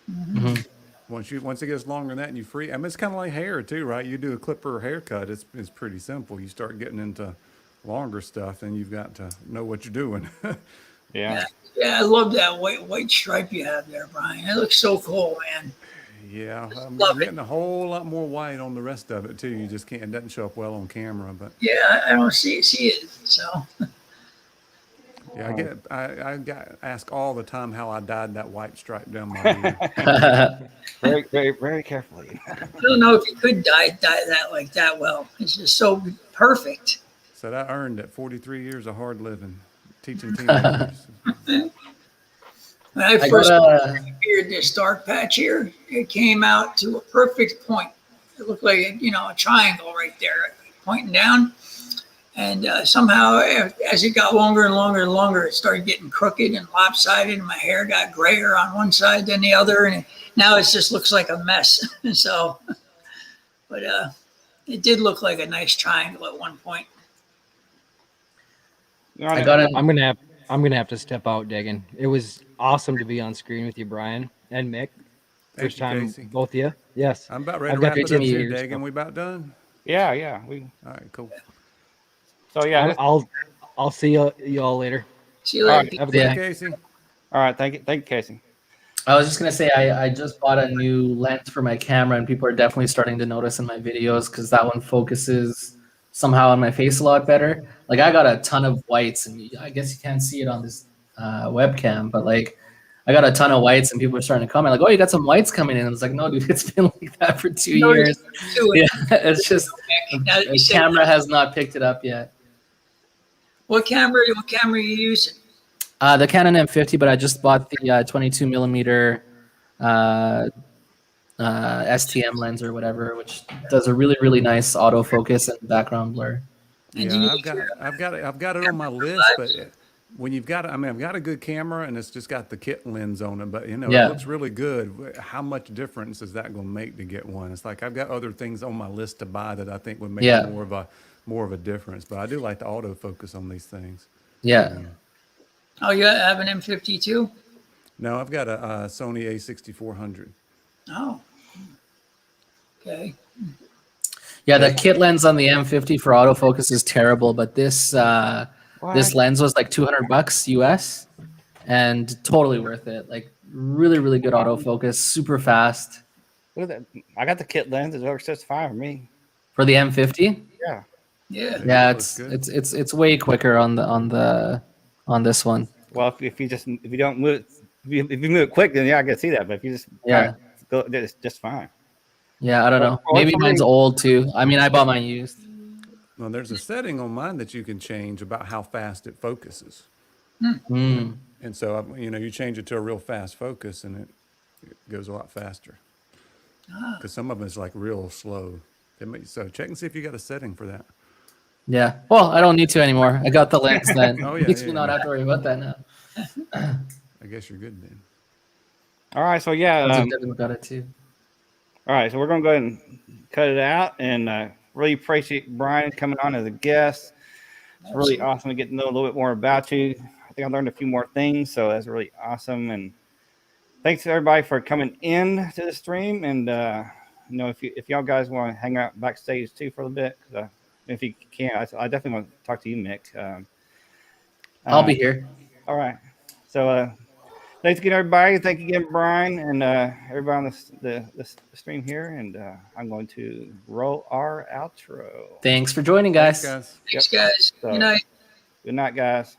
Mhm. Once it gets longer than that and you free, I mean, it's kind of like hair too, right? You do a clipper haircut, it's pretty simple. You start getting into longer stuff, and you've got to know what you're doing. Yeah. Yeah, I love that white stripe you have there, Brian. It looks so cool, man. Yeah, I'm Love it. getting a whole lot more white on the rest of it too. You just can't, it doesn't show up well on camera, but Yeah, I don't see it. So yeah, I got asked all the time how I dyed that white stripe down my beard. Very, very, very carefully. I don't know if you could dye that like that well. It's just so perfect. So I earned it. 43 years of hard living, teaching teenagers. When I I first got beard this dark patch here, it came out to a perfect point. It looked like a triangle right there, pointing down. And somehow, as it got longer and longer and longer, it started getting crooked and lopsided, and my hair got grayer on one side than the other, and now it just looks like a mess. So, but it did look like a nice triangle at one point. I got it. I'm gonna have to step out, Dagan. It was awesome to be on screen with you, Brian and Mick. Thank First you, time, Casey. both of you. Yes. I'm about ready I've to got wrap the it to up meet too, you. Dagan. We about done? Yeah. We. All right, cool. So yeah. I'll see y'all later. See you All later. right. Have a See good you, Yeah. Casey. All right. Thank you, Casey. I was just gonna say I just bought a new lens for my camera, and people are definitely starting to notice in my videos because that one focuses somehow on my face a lot better. Like I got a ton of whites, and I guess you can't see it on this webcam, but like I got a ton of whites, and people are starting to comment like, "Oh, you got some whites coming in." And it's like, no, dude, it's been like that for 2 years. Yeah, it's just Now that you the said camera that, has not picked it up yet. what camera are you using? The Canon M50, but I just bought the 22 millimeter STM lens or whatever, which does a really, really nice autofocus and background blur. And do you Yeah, use your I've got it on my list, but when you've got, I mean, I've got a good camera and it's just got the kit lens on it, but you know, Yeah. it looks really good. How much difference is that going to make to get one? It's like I've got other things on my list to buy that I think would make Yeah. more of a difference. But I do like the autofocus on these things. Yeah. Oh, you have an M50 too? No, I've got a Sony A6400. Oh. Okay. Yeah, the kit lens on the M50 for autofocus is terrible, but this this lens was like $200 US and totally worth it. Like really, really good autofocus, super fast. Look at that. I got the kit lens. It works just fine for me. For the M50? Yeah. Yeah. Yeah, It looks good. it's way quicker on this one. Well, if you don't move, if you move it quick, then yeah, I can see that. But if you just Yeah. go, it's just fine. Yeah, I don't know. Or Maybe for mine's me- old too. I mean, I bought mine used. Well, there's a setting on mine that you can change about how fast it focuses. Mm. And so, you know, you change it to a real fast focus and it goes a lot faster. Because some of them is like real slow. So check and see if you got a setting for that. Yeah. Well, I don't need to anymore. I got the lens then. Oh, yeah, Makes yeah, me not yeah. have to worry about that now. I guess you're good then. All right. So yeah. Devin got it too. All right. So we're gonna go ahead and cut it out, and really appreciate Brian coming on as a guest. It's really awesome to get to know a little bit more about you. I think I learned a few more things, so that's really awesome. And thanks to everybody for coming in to the stream. And you know, if y'all guys want to hang out backstage too for a little bit, if you can, I definitely want to talk to you, Mick. I'll be here. All right. So thanks again, everybody. Thank you again, Brian, and everybody on the stream here. And I'm going to roll our outro. Thanks for joining, guys. Thanks, guys. Thanks, guys. So- Good night. Good night, guys.